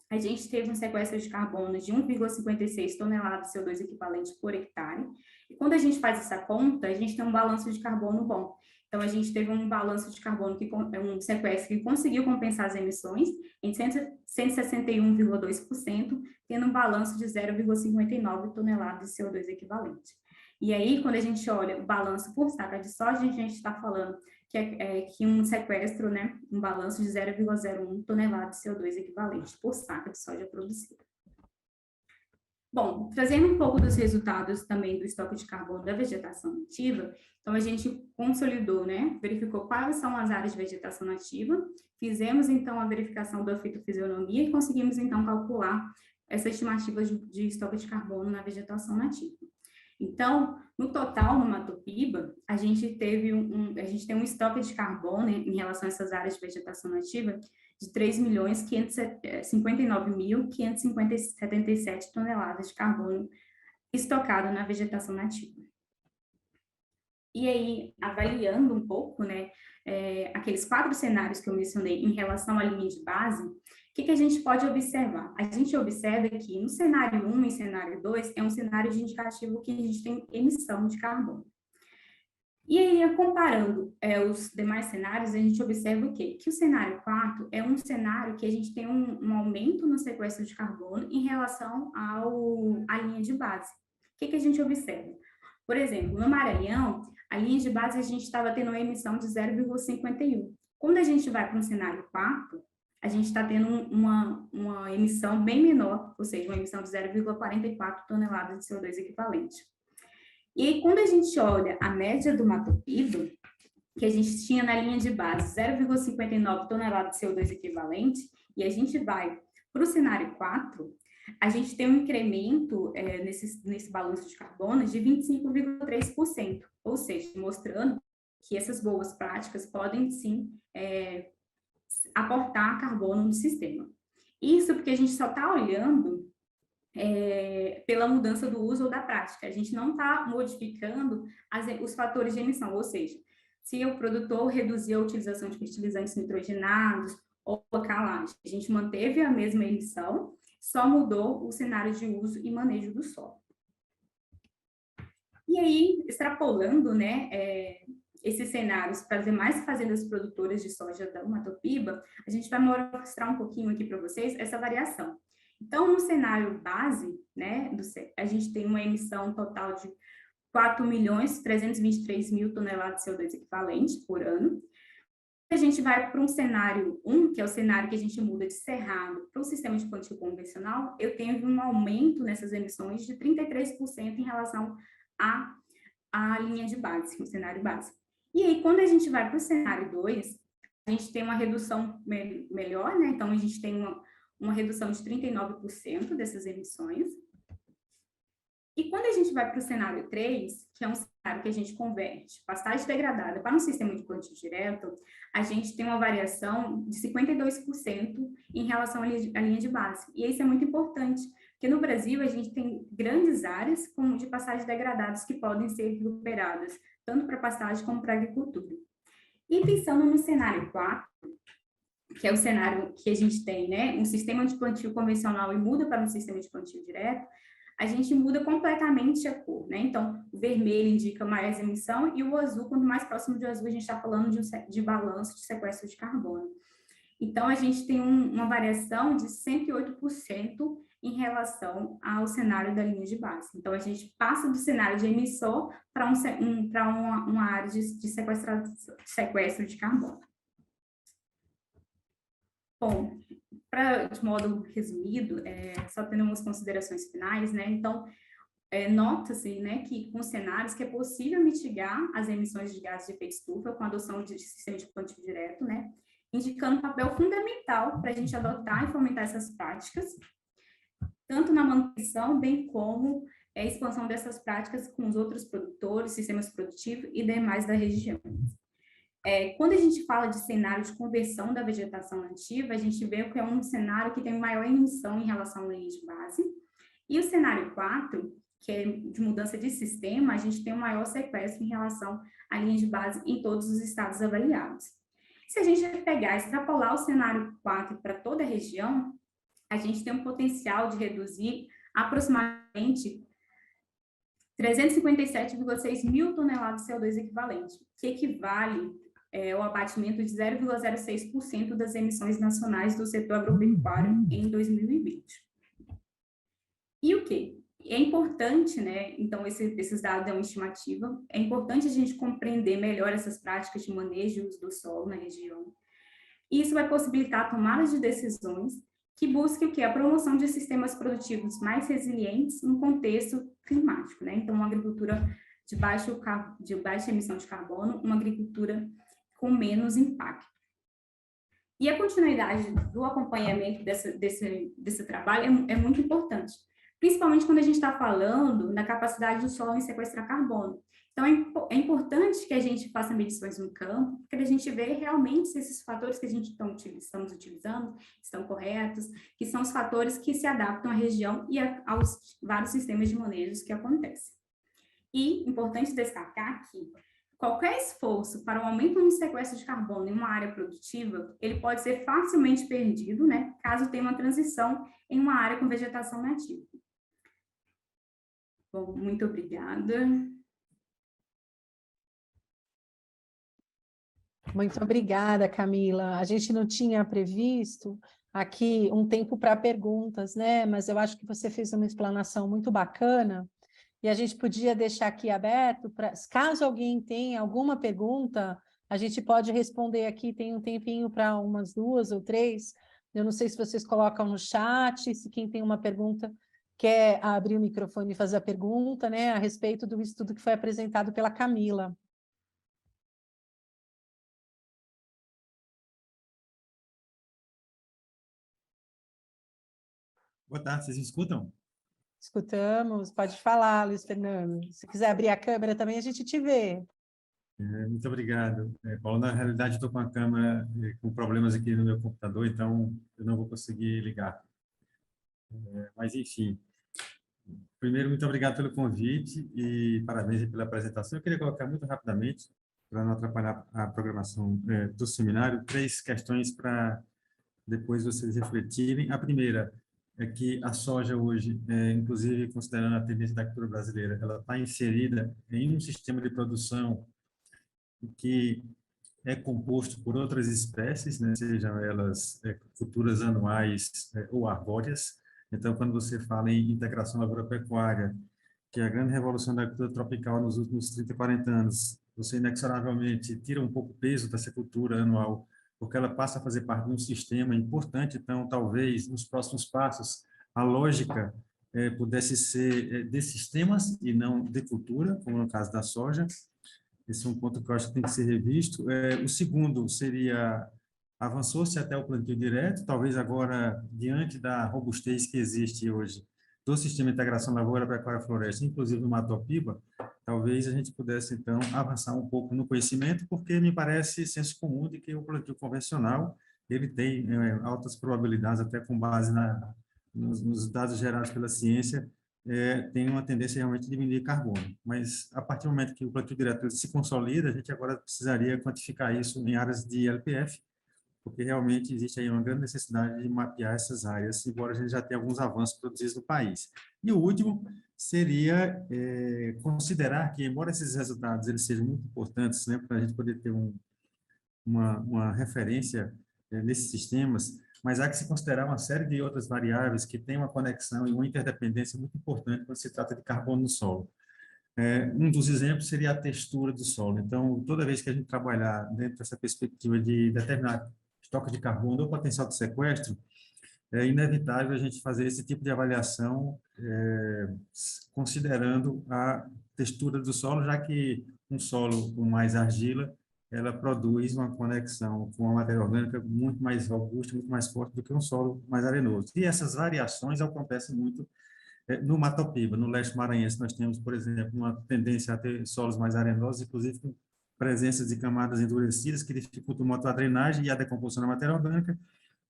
a gente teve um sequestro de carbono de 1,56 toneladas de CO2 equivalente por hectare, e quando a gente faz essa conta, a gente tem um balanço de carbono bom. Então, a gente teve um balanço de carbono, um sequestro que conseguiu compensar as emissões em 161,2%, tendo um balanço de 0,59 toneladas de CO2 equivalente. E aí, quando a gente olha o balanço por saca de soja, a gente está falando que um sequestro, né, um balanço de 0,01 toneladas de CO2 equivalente por saca de soja produzida. Bom, trazendo um pouco dos resultados também do estoque de carbono da vegetação nativa, então a gente consolidou, né, verificou quais são as áreas de vegetação nativa, fizemos então a verificação da fitofisionomia e conseguimos então calcular essa estimativa de estoque de carbono na vegetação nativa. Então, no total, no Matopiba, a gente tem um estoque de carbono em relação a essas áreas de vegetação nativa de 3.559.577 toneladas de carbono estocado na vegetação nativa. E aí, avaliando um pouco, né, aqueles 4 cenários que eu mencionei em relação à linha de base, o que a gente pode observar? A gente observa que no cenário 1 e cenário 2 é um cenário de indicativo que a gente tem emissão de carbono. E aí, comparando os demais cenários, a gente observa o quê? Que o cenário 4 é um cenário que a gente tem um aumento no sequestro de carbono em relação à linha de base. O que a gente observa? Por exemplo, no Maranhão, a linha de base a gente estava tendo uma emissão de 0,51. Quando a gente vai para um cenário 4, a gente está tendo uma emissão bem menor, ou seja, uma emissão de 0,44 toneladas de CO2 equivalente. E aí, quando a gente olha a média do Matopiba, que a gente tinha na linha de base 0,59 toneladas de CO2 equivalente, e a gente vai para o cenário 4, a gente tem um incremento nesse balanço de carbono de 25,3%, ou seja, mostrando que essas boas práticas podem, sim, aportar carbono no sistema. Isso porque a gente só está olhando pela mudança do uso ou da prática. A gente não está modificando os fatores de emissão, ou seja, se o produtor reduzir a utilização de fertilizantes nitrogenados ou a calagem, a gente manteve a mesma emissão, só mudou o cenário de uso e manejo do solo. E aí, extrapolando, né, esses cenários para as demais fazendas produtoras de soja da Matopiba, a gente vai mostrar um pouquinho aqui para vocês essa variação. Então, no cenário base, né, a gente tem uma emissão total de 4.323.000 toneladas de CO2 equivalente por ano. A gente vai para um cenário 1, que é o cenário que a gente muda de cerrado para o sistema de plantio convencional, eu tenho um aumento nessas emissões de 33% em relação à linha de base, o cenário base. E aí, quando a gente vai para o cenário 2, a gente tem uma redução melhor, né? Então, a gente tem uma redução de 39% dessas emissões. E quando a gente vai para o cenário 3, que é um cenário que a gente converte pastagem degradada para um sistema de plantio direto, a gente tem uma variação de 52% em relação à linha de base. E isso é muito importante, porque no Brasil a gente tem grandes áreas de pastagens degradadas que podem ser recuperadas, tanto para pastagem como para agricultura. E pensando no cenário 4, que é o cenário que a gente tem, né, um sistema de plantio convencional e muda para um sistema de plantio direto, a gente muda completamente a cor, né? Então, o vermelho indica mais emissão e o azul, quanto mais próximo de azul, a gente está falando de balanço de sequestro de carbono. Então, a gente tem uma variação de 108% em relação ao cenário da linha de base. Então, a gente passa do cenário de emissor para uma área de sequestro de carbono. Bom, de modo resumido, só tendo umas considerações finais, né? Então, nota-se, né, que com cenários que é possível mitigar as emissões de gases de efeito estufa com a adoção de sistema de plantio direto, né? Indicando um papel fundamental para a gente adotar e fomentar essas práticas, tanto na manutenção, bem como a expansão dessas práticas com os outros produtores, sistemas produtivos e demais da região. Quando a gente fala de cenário de conversão da vegetação nativa, a gente vê que é um cenário que tem maior emissão em relação à linha de base. E o cenário 4, que é de mudança de sistema, a gente tem um maior sequestro em relação à linha de base em todos os estados avaliados. Se a gente pegar e extrapolar o cenário 4 para toda a região, a gente tem um potencial de reduzir aproximadamente 357,6 mil toneladas de CO2 equivalente, que equivale ao abatimento de 0,06% das emissões nacionais do setor agropecuário em 2020. E o quê? É importante, né? Então, esses dados é uma estimativa, é importante a gente compreender melhor essas práticas de manejo do solo na região. E isso vai possibilitar a tomada de decisões que busquem o quê? A promoção de sistemas produtivos mais resilientes no contexto climático, né? Então, uma agricultura de baixa emissão de carbono, uma agricultura com menos impacto. E a continuidade do acompanhamento desse trabalho é muito importante, principalmente quando a gente está falando na capacidade do solo em sequestrar carbono. Então, é importante que a gente faça medições no campo, para a gente ver realmente se esses fatores que a gente estamos utilizando estão corretos, que são os fatores que se adaptam à região e aos vários sistemas de manejos que acontecem. E, importante destacar que qualquer esforço para o aumento no sequestro de carbono em uma área produtiva, ele pode ser facilmente perdido, né, caso tenha uma transição em uma área com vegetação nativa. Bom, muito obrigada. Muito obrigada, Camila. A gente não tinha previsto aqui um tempo para perguntas, né? Mas eu acho que você fez uma explanação muito bacana e a gente podia deixar aqui aberto para, caso alguém tenha alguma pergunta, a gente pode responder aqui, tem um tempinho para umas 2 ou 3. Eu não sei se vocês colocam no chat, se quem tem uma pergunta quer abrir o microfone e fazer a pergunta, né, a respeito do estudo que foi apresentado pela Camila. Boa tarde, vocês me escutam? Escutamos, pode falar, Luiz Fernando. Se quiser abrir a câmera também, a gente te vê. Muito obrigado. Paulo, na realidade, estou com a câmera com problemas aqui no meu computador, então eu não vou conseguir ligar. Mas, enfim, primeiro, muito obrigado pelo convite e parabéns pela apresentação. Eu queria colocar muito rapidamente, para não atrapalhar a programação do seminário, 3 questões para depois vocês refletirem. A primeira, é que a soja hoje, inclusive considerando a tendência da cultura brasileira, ela está inserida em um sistema de produção que é composto por outras espécies, né, sejam elas culturas anuais ou arbóreas. Então, quando você fala em integração agropecuária, que é a grande revolução da agricultura tropical nos últimos 30, 40 anos, você inexoravelmente tira um pouco o peso dessa cultura anual, porque ela passa a fazer parte de um sistema importante. Então, talvez, nos próximos passos, a lógica pudesse ser de sistemas e não de cultura, como no caso da soja. Esse é um ponto que eu acho que tem que ser revisto. O segundo seria, avançou-se até o plantio direto, talvez agora, diante da robustez que existe hoje do sistema de integração lavoura, pecuária, floresta, inclusive no Matopiba, talvez a gente pudesse, então, avançar um pouco no conhecimento, porque me parece senso comum de que o plantio convencional, ele tem altas probabilidades, até com base nos dados gerados pela ciência, tem uma tendência realmente a diminuir carbono. Mas, a partir do momento que o plantio direto se consolida, a gente agora precisaria quantificar isso em áreas de LPF, porque realmente existe aí uma grande necessidade de mapear essas áreas, embora a gente já tenha alguns avanços produzidos no país. E o último seria considerar que, embora esses resultados eles sejam muito importantes, né, para a gente poder ter uma referência nesses sistemas, mas há que se considerar uma série de outras variáveis que têm uma conexão e uma interdependência muito importante quando se trata de carbono no solo. Um dos exemplos seria a textura do solo. Então, toda vez que a gente trabalhar dentro dessa perspectiva de determinar estoque de carbono ou potencial de sequestro, é inevitável a gente fazer esse tipo de avaliação considerando a textura do solo, já que um solo com mais argila, ela produz uma conexão com a matéria orgânica muito mais robusta, muito mais forte do que um solo mais arenoso. E essas variações acontecem muito no Matopiba. No leste maranhense, nós temos, por exemplo, uma tendência a ter solos mais arenosos, inclusive com presenças de camadas endurecidas que dificultam muito a drenagem e a decomposição da matéria orgânica.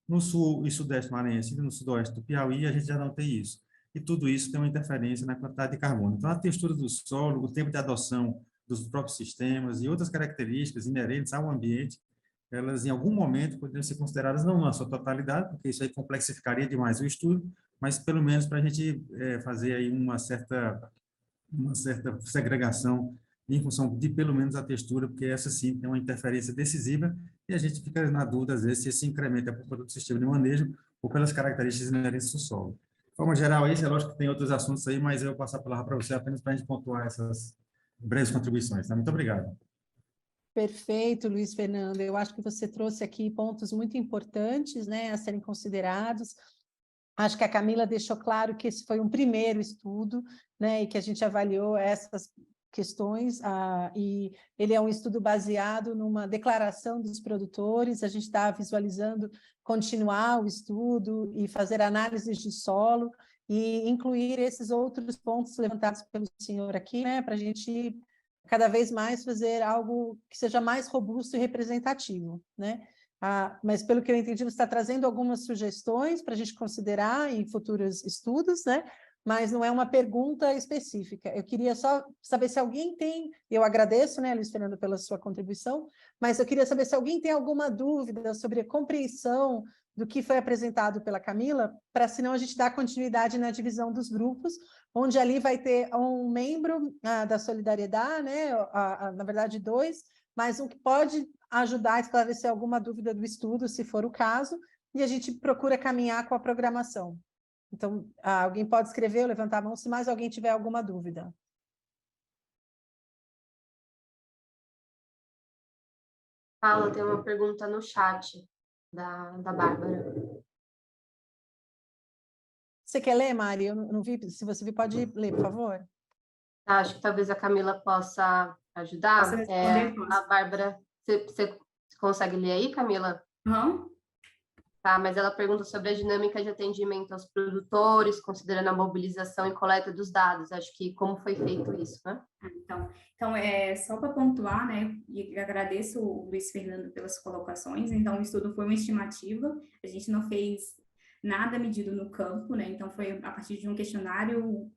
No sul e sudeste maranhense e no sudoeste do Piauí, a gente já não tem isso. E tudo isso tem uma interferência na quantidade de carbono. Então, a textura do solo, o tempo de adoção dos próprios sistemas e outras características inerentes ao ambiente, elas, em algum momento, poderiam ser consideradas não na sua totalidade, porque isso aí complexificaria demais o estudo, mas pelo menos para a gente fazer aí uma certa segregação em função de pelo menos a textura, porque essa sim tem uma interferência decisiva e a gente fica na dúvida às vezes se esse incremento é por conta do sistema de manejo ou pelas características inerentes do solo. De forma geral, isso é lógico que tem outros assuntos aí, mas eu vou passar a palavra para você apenas para a gente pontuar essas breves contribuições. Tá? Muito obrigado. Perfeito, Luiz Fernando. Eu acho que você trouxe aqui pontos muito importantes, né, a serem considerados. Acho que a Camila deixou claro que esse foi um primeiro estudo, né, e que a gente avaliou essas questões, e ele é um estudo baseado numa declaração dos produtores. A gente está visualizando continuar o estudo e fazer análises de solo e incluir esses outros pontos levantados pelo senhor aqui, né, para a gente cada vez mais fazer algo que seja mais robusto e representativo, né? Mas, pelo que eu entendi, você está trazendo algumas sugestões para a gente considerar em futuros estudos, né? Mas não é uma pergunta específica. Eu queria só saber se alguém tem, eu agradeço, né, Luiz Fernando, pela sua contribuição, mas eu queria saber se alguém tem alguma dúvida sobre a compreensão do que foi apresentado pela Camila, para senão a gente dar continuidade na divisão dos grupos, onde ali vai ter um membro da Solidariedade, né, na verdade 2, mas um que pode ajudar a esclarecer alguma dúvida do estudo, se for o caso, e a gente procura caminhar com a programação. Então, alguém pode escrever ou levantar a mão se mais alguém tiver alguma dúvida. Paula, tem uma pergunta no chat da Bárbara. Você quer ler, Mari? Eu não vi. Se você viu, pode ler, por favor. Acho que talvez a Camila possa ajudar. Posso responder, A Bárbara, você consegue ler aí, Camila? Uhum. Tá, mas ela pergunta sobre a dinâmica de atendimento aos produtores, considerando a mobilização e coleta dos dados. Acho que como foi feito isso, né? Então só para pontuar, né, e agradeço o Luiz Fernando pelas colocações. Então, o estudo foi uma estimativa, a gente não fez nada medido no campo, né? Então, foi a partir de um questionário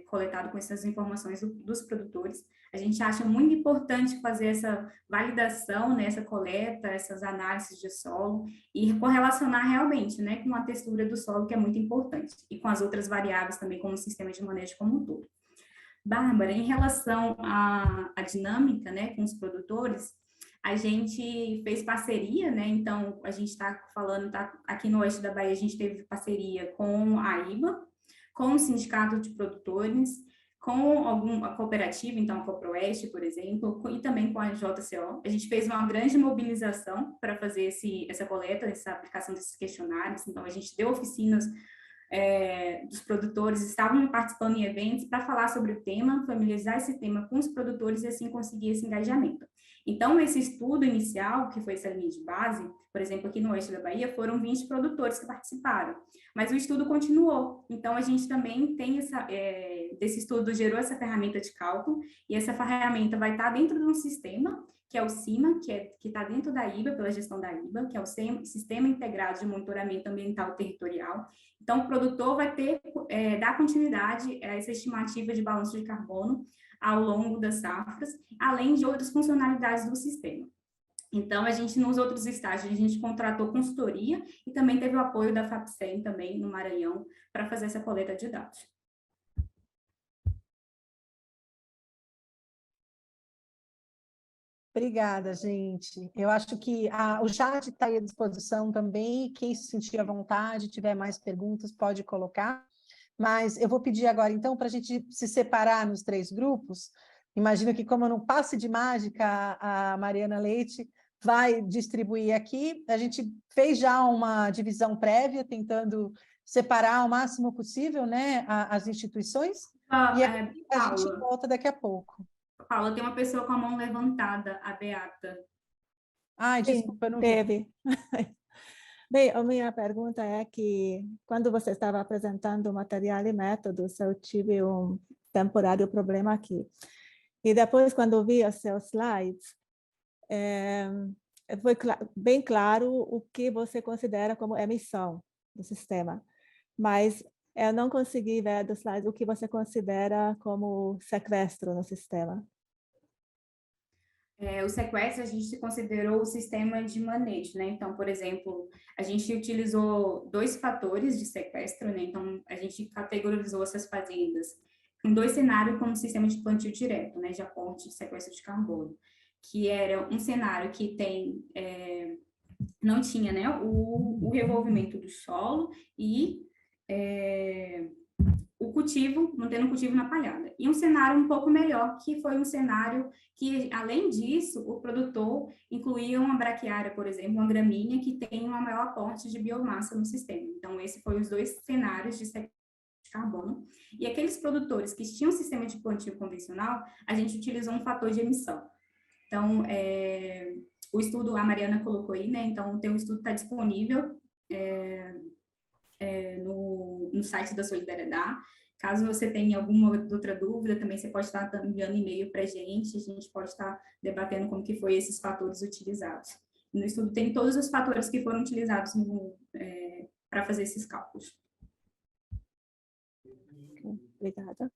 coletado com essas informações dos produtores. A gente acha muito importante fazer essa validação, né, essa coleta, essas análises de solo e correlacionar realmente, né, com a textura do solo, que é muito importante, e com as outras variáveis também, como o sistema de manejo como um todo. Bárbara, em relação à dinâmica, né, com os produtores, a gente fez parceria, né, então a gente está falando, aqui no oeste da Bahia, a gente teve parceria com a IBA, com o Sindicato de Produtores, com alguma cooperativa, então a Coproeste, por exemplo, e também com a JCO. A gente fez uma grande mobilização para fazer essa coleta, essa aplicação desses questionários, então a gente deu oficinas dos produtores, estavam participando em eventos para falar sobre o tema, familiarizar esse tema com os produtores e assim conseguir esse engajamento. Então, esse estudo inicial, que foi essa linha de base, por exemplo, aqui no oeste da Bahia, foram 20 produtores que participaram, mas o estudo continuou. Então, a gente também tem desse estudo gerou essa ferramenta de cálculo, e essa ferramenta vai estar dentro de um sistema, que é o CIMA, que está dentro da IBA, pela gestão da IBA, que é o Sistema Integrado de Monitoramento Ambiental Territorial. Então, o produtor vai dar continuidade a essa estimativa de balanço de carbono ao longo das safras, além de outras funcionalidades do sistema. Então, nos outros estágios, a gente contratou consultoria e também teve o apoio da FAPSEM também, no Maranhão, para fazer essa coleta de dados. Obrigada, gente. Eu acho que o chat está à disposição também. Quem se sentir à vontade, tiver mais perguntas, pode colocar. Mas eu vou pedir agora, então, para a gente se separar nos 3 grupos. Imagino que, como no passe de mágica, a Mariana Leite vai distribuir aqui. A gente fez já uma divisão prévia, tentando separar o máximo possível, né, as instituições. E aí, a gente volta daqui a pouco. Paula, tem uma pessoa com a mão levantada, a Beata. Ai, desculpa, eu não vi. Bem, a minha pergunta é que, quando você estava apresentando o material e métodos, eu tive um temporário problema aqui. E depois, quando vi os seus slides, foi bem claro o que você considera como emissão do sistema. Mas eu não consegui ver dos slides o que você considera como sequestro no sistema. O sequestro, a gente considerou o sistema de manejo, né? Então, por exemplo, a gente utilizou 2 fatores de sequestro, né? Então, a gente categorizou essas fazendas em 2 cenários como sistema de plantio direto, né? De aporte de sequestro de carbono, que era um cenário que não tinha, né? O revolvimento do solo e o cultivo, mantendo o cultivo na palhada. E um cenário um pouco melhor, que foi um cenário que, além disso, o produtor incluía uma braquiária, por exemplo, uma gramínea, que tem um maior aporte de biomassa no sistema. Então, esses foram os 2 cenários de sequestro de carbono. E aqueles produtores que tinham um sistema de plantio convencional, a gente utilizou um fator de emissão. Então, o estudo, a Mariana colocou aí, né? Então, o estudo está disponível no site da Solidariedade. Caso você tenha alguma outra dúvida, também você pode estar enviando e-mail para a gente pode estar debatendo como que foi esses fatores utilizados. No estudo tem todos os fatores que foram utilizados para fazer esses cálculos. Obrigada.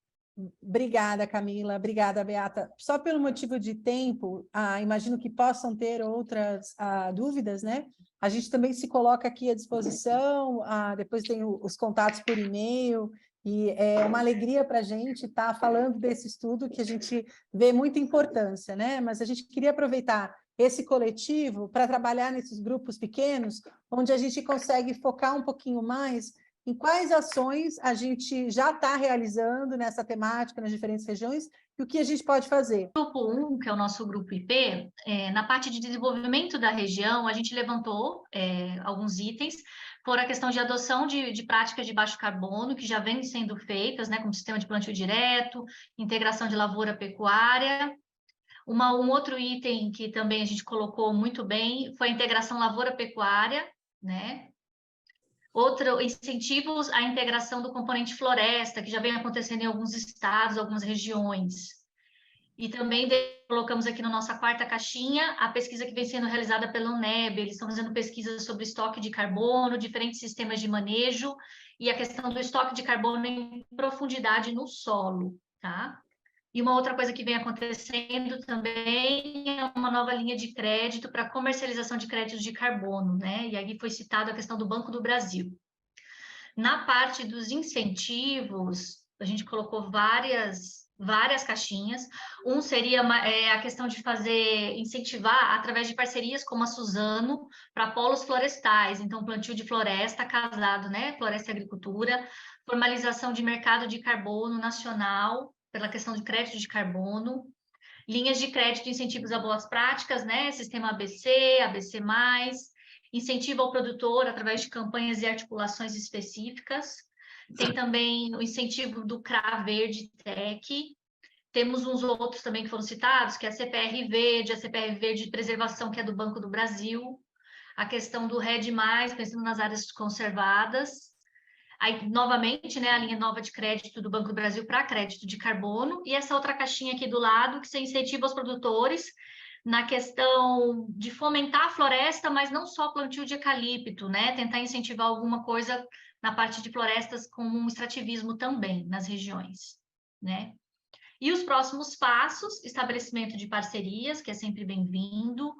Obrigada, Camila. Obrigada, Beata. Só pelo motivo de tempo, imagino que possam ter outras dúvidas, né? A gente também se coloca aqui à disposição, depois tem os contatos por e-mail, e é uma alegria para a gente estar falando desse estudo que a gente vê muita importância, né? Mas a gente queria aproveitar esse coletivo para trabalhar nesses grupos pequenos, onde a gente consegue focar um pouquinho mais em quais ações a gente já está realizando nessa temática nas diferentes regiões e o que a gente pode fazer. O grupo 1, que é o nosso grupo IP, na parte de desenvolvimento da região, a gente levantou alguns itens, por a questão de adoção de práticas de baixo carbono, que já vêm sendo feitas, né, como sistema de plantio direto, integração de lavoura-pecuária. Um outro item que também a gente colocou muito bem foi a integração lavoura-pecuária, né? Outro, incentivos à integração do componente floresta, que já vem acontecendo em alguns estados, algumas regiões. E também colocamos aqui na nossa quarta caixinha a pesquisa que vem sendo realizada pela UNEB. Eles estão fazendo pesquisas sobre estoque de carbono, diferentes sistemas de manejo e a questão do estoque de carbono em profundidade no solo, tá? E uma outra coisa que vem acontecendo também é uma nova linha de crédito para comercialização de créditos de carbono, né? E aí foi citada a questão do Banco do Brasil. Na parte dos incentivos, a gente colocou várias caixinhas. Um seria a questão de incentivar através de parcerias como a Suzano para polos florestais, então plantio de floresta casado, né? Floresta e agricultura, formalização de mercado de carbono nacional pela questão de crédito de carbono, linhas de crédito e incentivos a boas práticas, né? Sistema ABC, ABC+, incentivo ao produtor através de campanhas e articulações específicas. Tem também o incentivo do CRA Verde Tech. Temos uns outros também que foram citados, que é a CPR Verde de Preservação, que é do Banco do Brasil. A questão do RED+, pensando nas áreas conservadas. Aí, novamente, né, a linha nova de crédito do Banco do Brasil para crédito de carbono. E essa outra caixinha aqui do lado, que se incentiva os produtores na questão de fomentar a floresta, mas não só plantio de eucalipto, né? Tentar incentivar alguma coisa na parte de florestas com um extrativismo também nas regiões, né? E os próximos passos, estabelecimento de parcerias, que é sempre bem-vindo,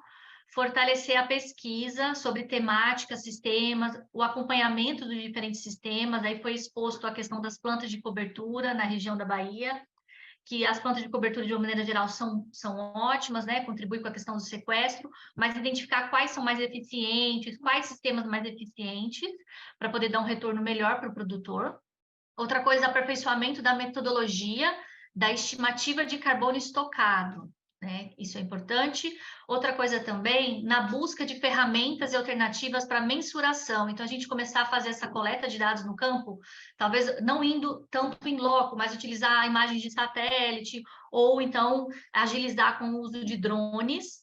fortalecer a pesquisa sobre temáticas, sistemas, o acompanhamento dos diferentes sistemas, aí foi exposto a questão das plantas de cobertura na região da Bahia, que as plantas de cobertura, de uma maneira geral, são ótimas, né? Contribuem com a questão do sequestro, mas identificar quais são mais eficientes, quais sistemas mais eficientes, para poder dar um retorno melhor para o produtor. Outra coisa, aperfeiçoamento da metodologia da estimativa de carbono estocado, né? Isso é importante. Outra coisa também, na busca de ferramentas e alternativas para mensuração. Então, a gente começar a fazer essa coleta de dados no campo, talvez não indo tanto em loco, mas utilizar imagens de satélite, ou então agilizar com o uso de drones.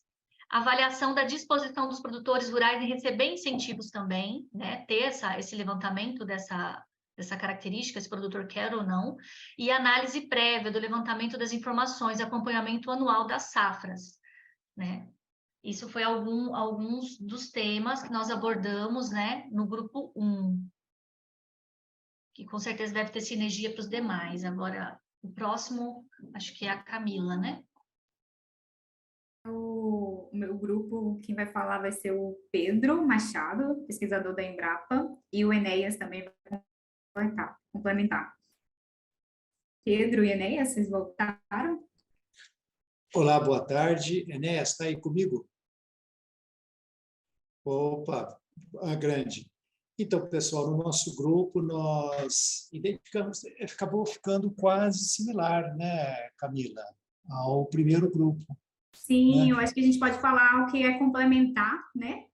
Avaliação da disposição dos produtores rurais em receber incentivos também, né? Ter esse levantamento dessa característica, se o produtor quer ou não, e análise prévia do levantamento das informações, acompanhamento anual das safras, né? Isso foi alguns dos temas que nós abordamos, né, no grupo 1, que com certeza deve ter sinergia para os demais. Agora, o próximo, acho que é a Camila, né? O meu grupo, quem vai falar vai ser o Pedro Machado, pesquisador da Embrapa, e o Enéas também vai complementar. Pedro e Enéas, vocês voltaram? Olá, boa tarde. Enéas, está aí comigo? Opa, grande. Então, pessoal, no nosso grupo nós identificamos, acabou ficando quase similar, né, Camila, ao primeiro grupo. Sim, né? eu acho que a gente pode falar o que é complementar, né?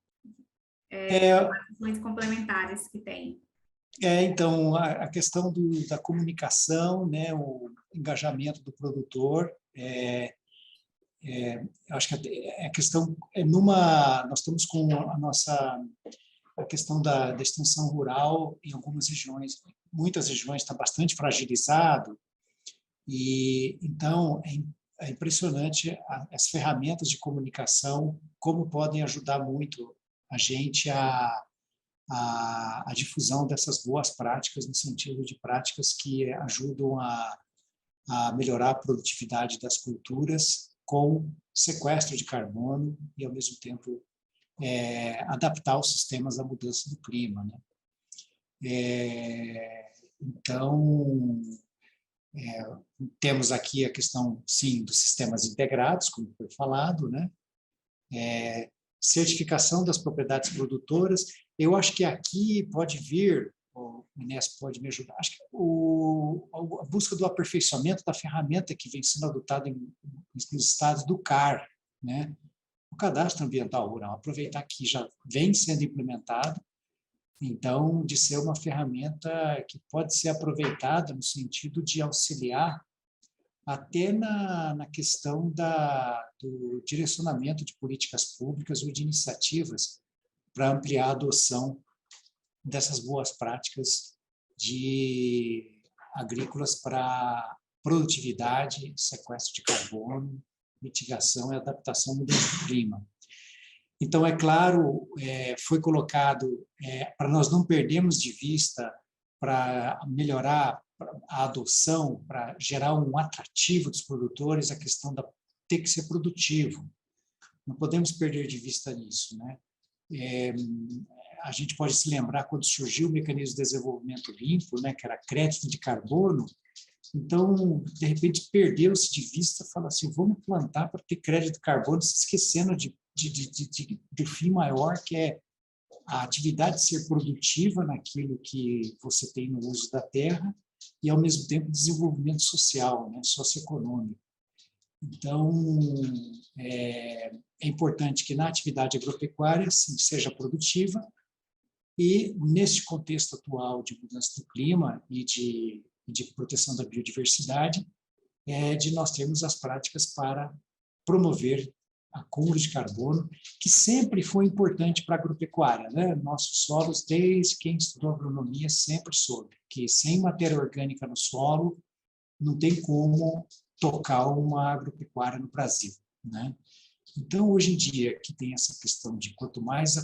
Ações complementares que tem. Então, a questão da comunicação, né, o engajamento do produtor, acho que a questão nós estamos com a questão da extensão rural em algumas regiões, muitas regiões está bastante fragilizado, e então é impressionante as ferramentas de comunicação, como podem ajudar muito a gente a difusão dessas boas práticas, no sentido de práticas que ajudam a melhorar a produtividade das culturas com sequestro de carbono e, ao mesmo tempo, adaptar os sistemas à mudança do clima, né? Então, temos aqui a questão, sim, dos sistemas integrados, como foi falado, né? Certificação das propriedades produtoras. Eu acho que aqui pode vir, o Inés pode me ajudar, acho que a busca do aperfeiçoamento da ferramenta que vem sendo adotada nos estados do CAR, né? O Cadastro Ambiental Rural, aproveitar que já vem sendo implementado, então, de ser uma ferramenta que pode ser aproveitada no sentido de auxiliar até na questão do direcionamento de políticas públicas ou de iniciativas para ampliar a adoção dessas boas práticas agrícolas para produtividade, sequestro de carbono mitigação e adaptação à mudança do clima. Então, é claro, foi colocado, para nós não perdermos de vista, para melhorar a adoção, para gerar um atrativo dos produtores, a questão da ter que ser produtivo. Não podemos perder de vista isso, né? A gente pode se lembrar quando surgiu o mecanismo de desenvolvimento limpo, né, que era crédito de carbono. Então, de repente, perdeu-se de vista, fala assim, vamos plantar para ter crédito de carbono, se esquecendo do fim maior, que é a atividade ser produtiva naquilo que você tem no uso da terra e, ao mesmo tempo, desenvolvimento social, né, socioeconômico. Então, é importante que na atividade agropecuária sim, seja produtiva e, neste contexto atual de mudança do clima e de proteção da biodiversidade, de nós termos as práticas para promover acúmulo de carbono, que sempre foi importante para a agropecuária, né? Nossos solos, desde quem estudou agronomia, sempre soube que sem matéria orgânica no solo, não tem como tocar uma agropecuária no Brasil, né? Então, hoje em dia, que tem essa questão de quanto mais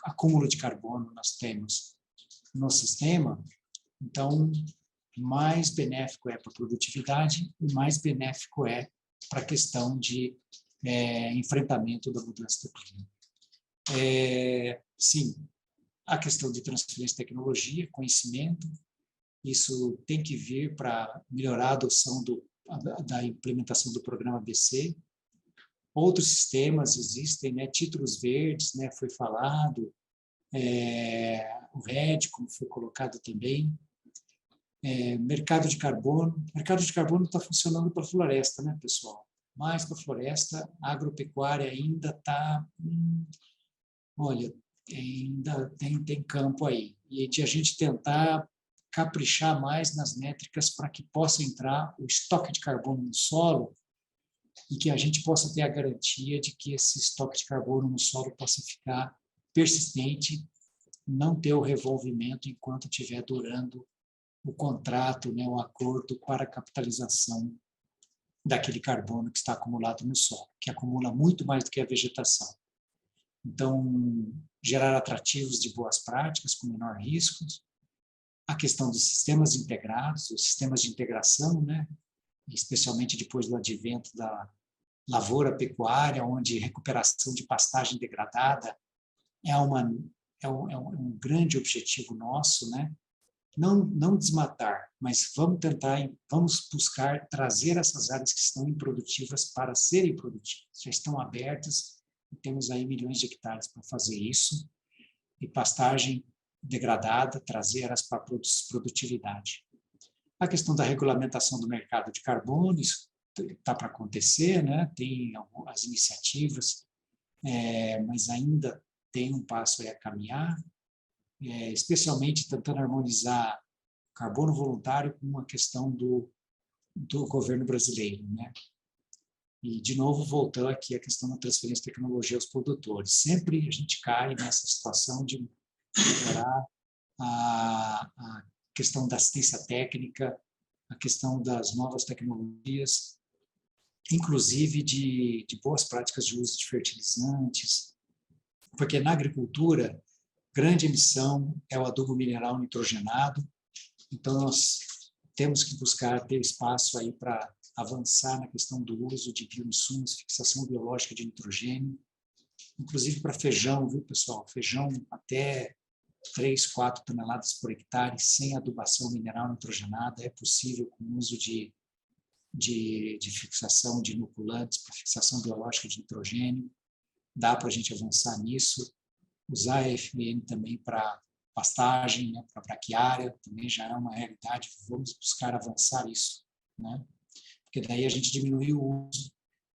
acúmulo de carbono nós temos no sistema, então, mais benéfico é para a produtividade e mais benéfico é para a questão de enfrentamento da mudança do clima. Sim, a questão de transferência de tecnologia, conhecimento, isso tem que vir para melhorar a adoção da implementação do programa ABC. Outros sistemas existem, né? Títulos verdes, né? Foi falado, o RED, como foi colocado também. Mercado de carbono está funcionando para a floresta, né, pessoal? Mas para a floresta, a agropecuária ainda está, olha, ainda tem campo aí. E de a gente tentar caprichar mais nas métricas para que possa entrar o estoque de carbono no solo e que a gente possa ter a garantia de que esse estoque de carbono no solo possa ficar persistente, não ter o revolvimento enquanto estiver durando o contrato, né, o acordo para a capitalização daquele carbono que está acumulado no solo, que acumula muito mais do que a vegetação. Então, gerar atrativos de boas práticas com menor risco, a questão dos sistemas integrados, os sistemas de integração, né, especialmente depois do advento da lavoura pecuária, onde recuperação de pastagem degradada é um grande objetivo nosso, né? Não desmatar, mas vamos buscar trazer essas áreas que estão improdutivas para serem produtivas. Já estão abertas e temos aí milhões de hectares para fazer isso. E pastagem degradada, trazer elas para a produtividade. A questão da regulamentação do mercado de carbono, isso está para acontecer, né? Tem as iniciativas, mas ainda tem um passo aí a caminhar. Especialmente tentando harmonizar carbono voluntário com a questão do governo brasileiro, né? E, de novo, voltando aqui a questão da transferência de tecnologia aos produtores. Sempre a gente cai nessa situação de melhorar a questão da assistência técnica, a questão das novas tecnologias, inclusive de boas práticas de uso de fertilizantes, porque na agricultura, grande emissão é o adubo mineral nitrogenado, então nós temos que buscar ter espaço aí para avançar na questão do uso de bioinsumos, fixação biológica de nitrogênio, inclusive para feijão, viu, pessoal? Feijão até 3, 4 toneladas por hectare, sem adubação mineral nitrogenada, é possível com o uso de fixação de inoculantes para fixação biológica de nitrogênio, dá para a gente avançar nisso. Usar a FMN também para pastagem, né, para braquiária, também já é uma realidade, vamos buscar avançar isso, né? Porque daí a gente diminui o uso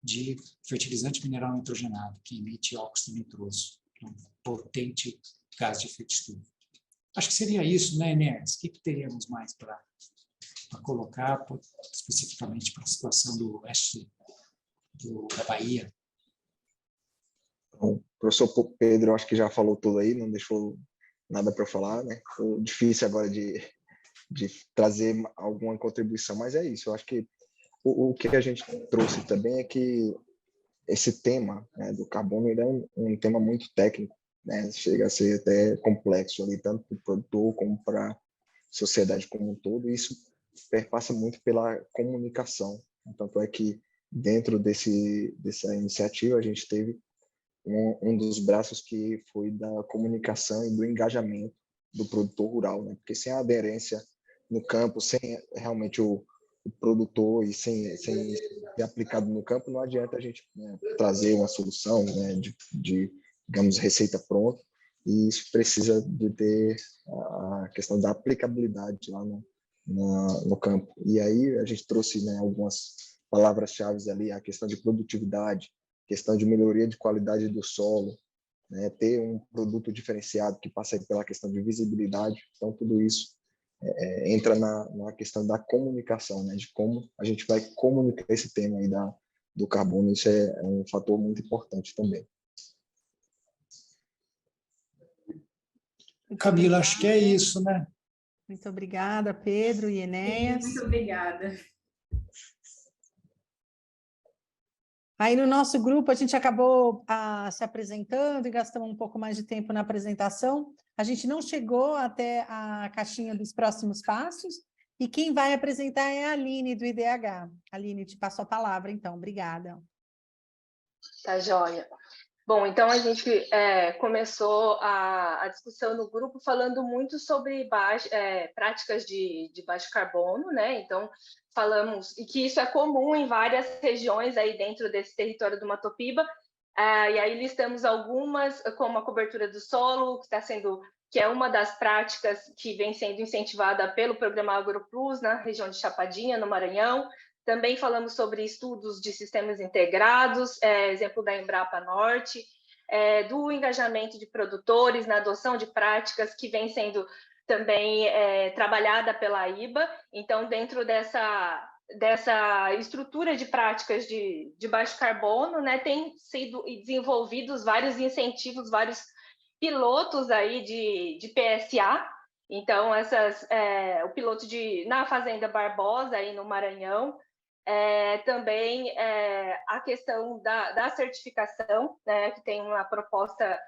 de fertilizante mineral nitrogenado, que emite óxido nitroso, um potente gás de efeito estufa. Acho que seria isso, né, Inês? O que teríamos mais para colocar, especificamente para a situação do oeste da Bahia? O professor Pedro, acho que já falou tudo aí, não deixou nada para falar, né? Foi difícil agora de trazer alguma contribuição, mas é isso. Eu acho que o que a gente trouxe também é que esse tema, né, do carbono, ele é um tema muito técnico, né? Chega a ser até complexo ali, tanto para o produtor como para a sociedade como um todo, e isso perpassa muito pela comunicação. Tanto é que dentro dessa iniciativa a gente teve um dos braços que foi da comunicação e do engajamento do produtor rural, né? Porque sem a aderência no campo, sem realmente o produtor e sem ser aplicado no campo, não adianta a gente, né, trazer uma solução, né, digamos, receita pronta, e isso precisa de ter a questão da aplicabilidade lá no campo. E aí a gente trouxe, né, algumas palavras-chave ali, a questão de produtividade, questão de melhoria de qualidade do solo, né, ter um produto diferenciado que passa pela questão de visibilidade. Então, tudo isso entra na questão da comunicação, né, de como a gente vai comunicar esse tema aí do carbono. Isso é um fator muito importante também. Camila, acho que é isso, né? Muito obrigada, Pedro e Enéas. Muito obrigada. Aí no nosso grupo a gente acabou se apresentando e gastamos um pouco mais de tempo na apresentação. A gente não chegou até a caixinha dos próximos passos, e quem vai apresentar é a Aline, do IDH. Aline, te passo a palavra, então. Obrigada. Tá joia. Bom, então a gente começou a discussão no grupo falando muito sobre práticas de baixo carbono, né? Então, falamos, e que isso é comum em várias regiões aí dentro desse território do Mato Piba, e aí listamos algumas, como a cobertura do solo, que é uma das práticas que vem sendo incentivada pelo Programa AgroPlus na região de Chapadinha, no Maranhão. Também falamos sobre estudos de sistemas integrados, exemplo da Embrapa Norte, do engajamento de produtores na adoção de práticas que vem sendo também trabalhada pela IBA. Então, dentro dessa estrutura de práticas de baixo carbono, né, tem sido desenvolvidos vários incentivos, vários pilotos aí de PSA. Então, o piloto na Fazenda Barbosa, aí no Maranhão, também a questão da certificação, né, que tem uma proposta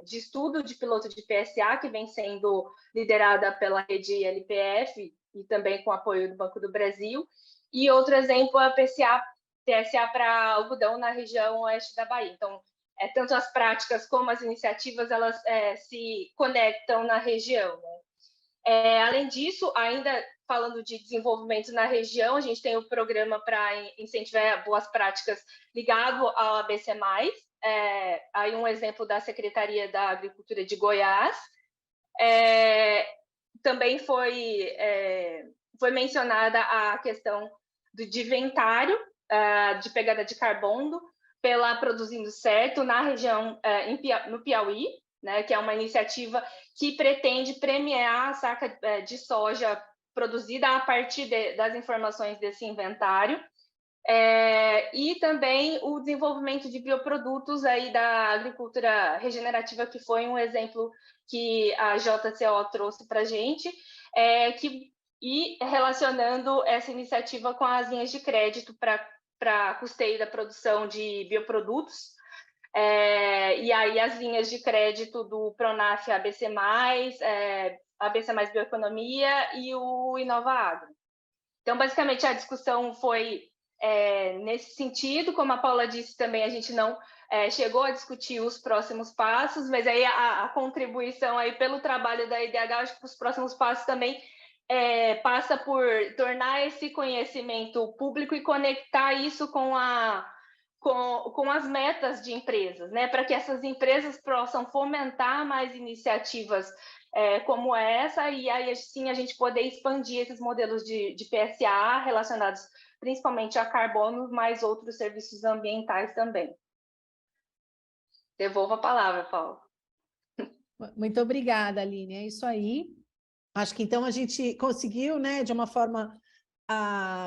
de estudo de piloto de PSA, que vem sendo liderada pela rede LPF e também com apoio do Banco do Brasil. E outro exemplo é a PSA para algodão na região oeste da Bahia. Então, tanto as práticas como as iniciativas, elas se conectam na região, né? Além disso, ainda falando de desenvolvimento na região, a gente tem o programa para incentivar boas práticas ligado ao ABC+, aí um exemplo da Secretaria da Agricultura de Goiás. Também foi mencionada a questão de inventário de pegada de carbono pela Produzindo Certo na região, no Piauí, né, que é uma iniciativa que pretende premiar a saca de soja produzida a partir das informações desse inventário, e também o desenvolvimento de bioprodutos aí da agricultura regenerativa, que foi um exemplo que a JCO trouxe para a gente, e relacionando essa iniciativa com as linhas de crédito para custeio da produção de bioprodutos, e aí as linhas de crédito do Pronaf ABC+, ABC+ Bioeconomia e o Inova Agro. Então, basicamente, a discussão foi nesse sentido. Como a Paula disse também, a gente não chegou a discutir os próximos passos, mas aí a contribuição aí pelo trabalho da IDH, acho que os próximos passos também passa por tornar esse conhecimento público e conectar isso com as metas de empresas, né? Para que essas empresas possam fomentar mais iniciativas como essa, e aí sim a gente poder expandir esses modelos de PSA relacionados principalmente a carbono, mais outros serviços ambientais também. Devolvo a palavra, Paulo. Muito obrigada, Aline. É isso aí. Acho que então a gente conseguiu, né, de uma forma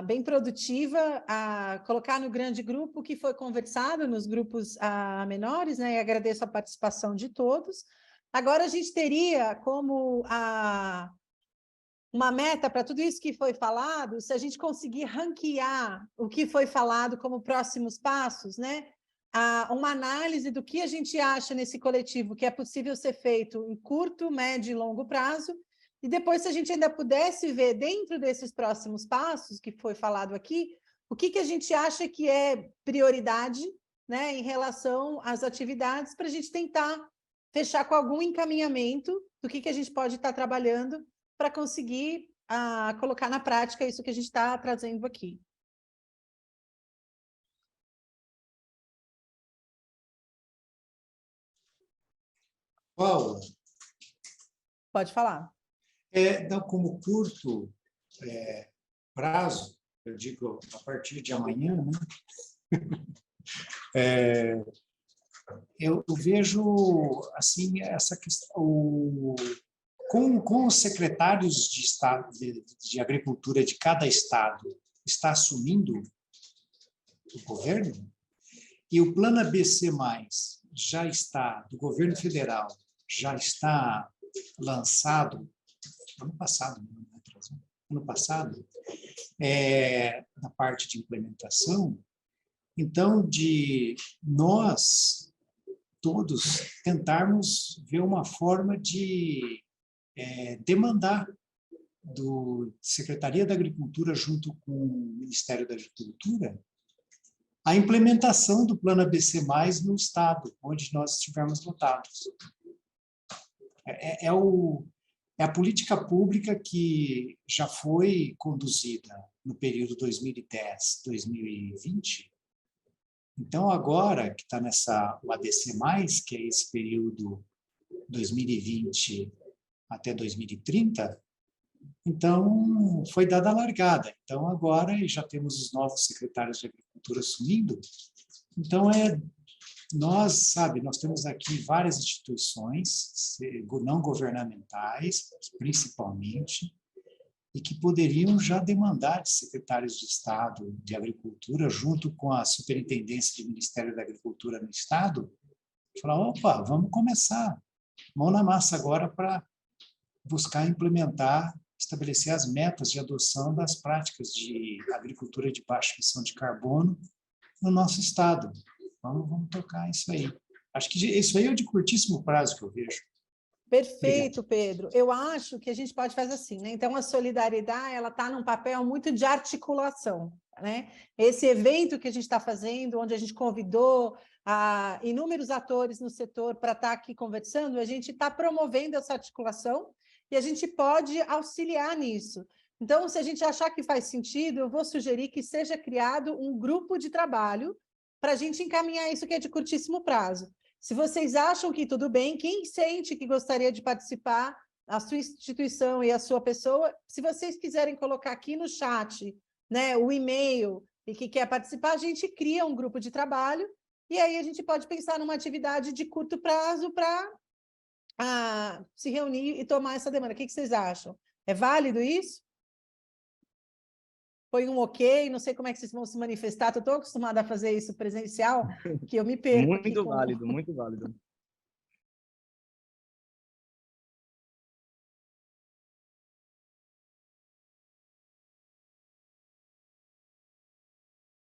bem produtiva, colocar no grande grupo que foi conversado, nos grupos menores, né, e agradeço a participação de todos. Agora a gente teria como uma meta para tudo isso que foi falado, se a gente conseguir ranquear o que foi falado como próximos passos, né? Uma análise do que a gente acha nesse coletivo que é possível ser feito em curto, médio e longo prazo, e depois, se a gente ainda pudesse ver dentro desses próximos passos que foi falado aqui, o que a gente acha que é prioridade, né, em relação às atividades, para a gente tentar fechar com algum encaminhamento do que a gente pode estar trabalhando para conseguir colocar na prática isso que a gente está trazendo aqui. Paula, pode falar. Então, como curto prazo, eu digo a partir de amanhã, né? Eu vejo assim essa questão com os secretários de estado de agricultura de cada estado está assumindo o governo e o plano ABC+ já está do governo federal, já está lançado ano passado, na parte de implementação. Então, de nós todos tentarmos ver uma forma de demandar do Secretaria da Agricultura junto com o Ministério da Agricultura a implementação do plano ABC+ no estado, onde nós estivermos lotados. É a política pública que já foi conduzida no período 2010-2020. Então, agora que está o ADC+, que é esse período 2020 até 2030, então foi dada a largada. Então, agora já temos os novos secretários de Agricultura assumindo. Então, nós temos aqui várias instituições não governamentais, principalmente, e que poderiam já demandar de secretários de Estado de Agricultura, junto com a Superintendência do Ministério da Agricultura no Estado, falar, opa, vamos começar, mão na massa agora para buscar implementar, estabelecer as metas de adoção das práticas de agricultura de baixa emissão de carbono no nosso Estado. Vamos tocar isso aí. Acho que isso aí é de curtíssimo prazo que eu vejo. Perfeito, Pedro. Eu acho que a gente pode fazer assim, né? Então, a solidariedade, ela está num papel muito de articulação, né? Esse evento que a gente está fazendo, onde a gente convidou inúmeros atores no setor para estar aqui conversando, a gente está promovendo essa articulação e a gente pode auxiliar nisso. Então, se a gente achar que faz sentido, eu vou sugerir que seja criado um grupo de trabalho para a gente encaminhar isso que é de curtíssimo prazo. Se vocês acham que tudo bem, quem sente que gostaria de participar, a sua instituição e a sua pessoa, se vocês quiserem colocar aqui no chat, né, o e-mail e que quer participar, a gente cria um grupo de trabalho e aí a gente pode pensar numa atividade de curto prazo para se reunir e tomar essa demanda. O que vocês acham? É válido isso? Foi um ok, não sei como é que vocês vão se manifestar, estou tão acostumada a fazer isso presencial, que eu me perco. Muito válido, muito válido. O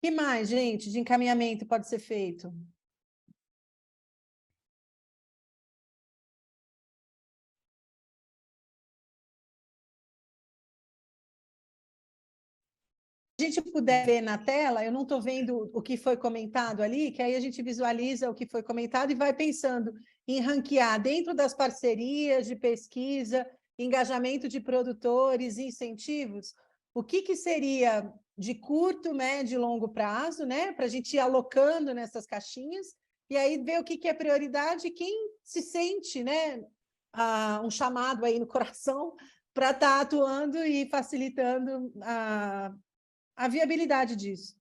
que mais, gente, de encaminhamento pode ser feito? Se a gente puder ver na tela, eu não estou vendo o que foi comentado ali, que aí a gente visualiza o que foi comentado e vai pensando em ranquear dentro das parcerias de pesquisa, engajamento de produtores, incentivos, o que seria de curto, médio e longo prazo, né, para a gente ir alocando nessas caixinhas, e aí ver o que é prioridade e quem se sente, né, um chamado aí no coração para estar atuando e facilitando a viabilidade disso.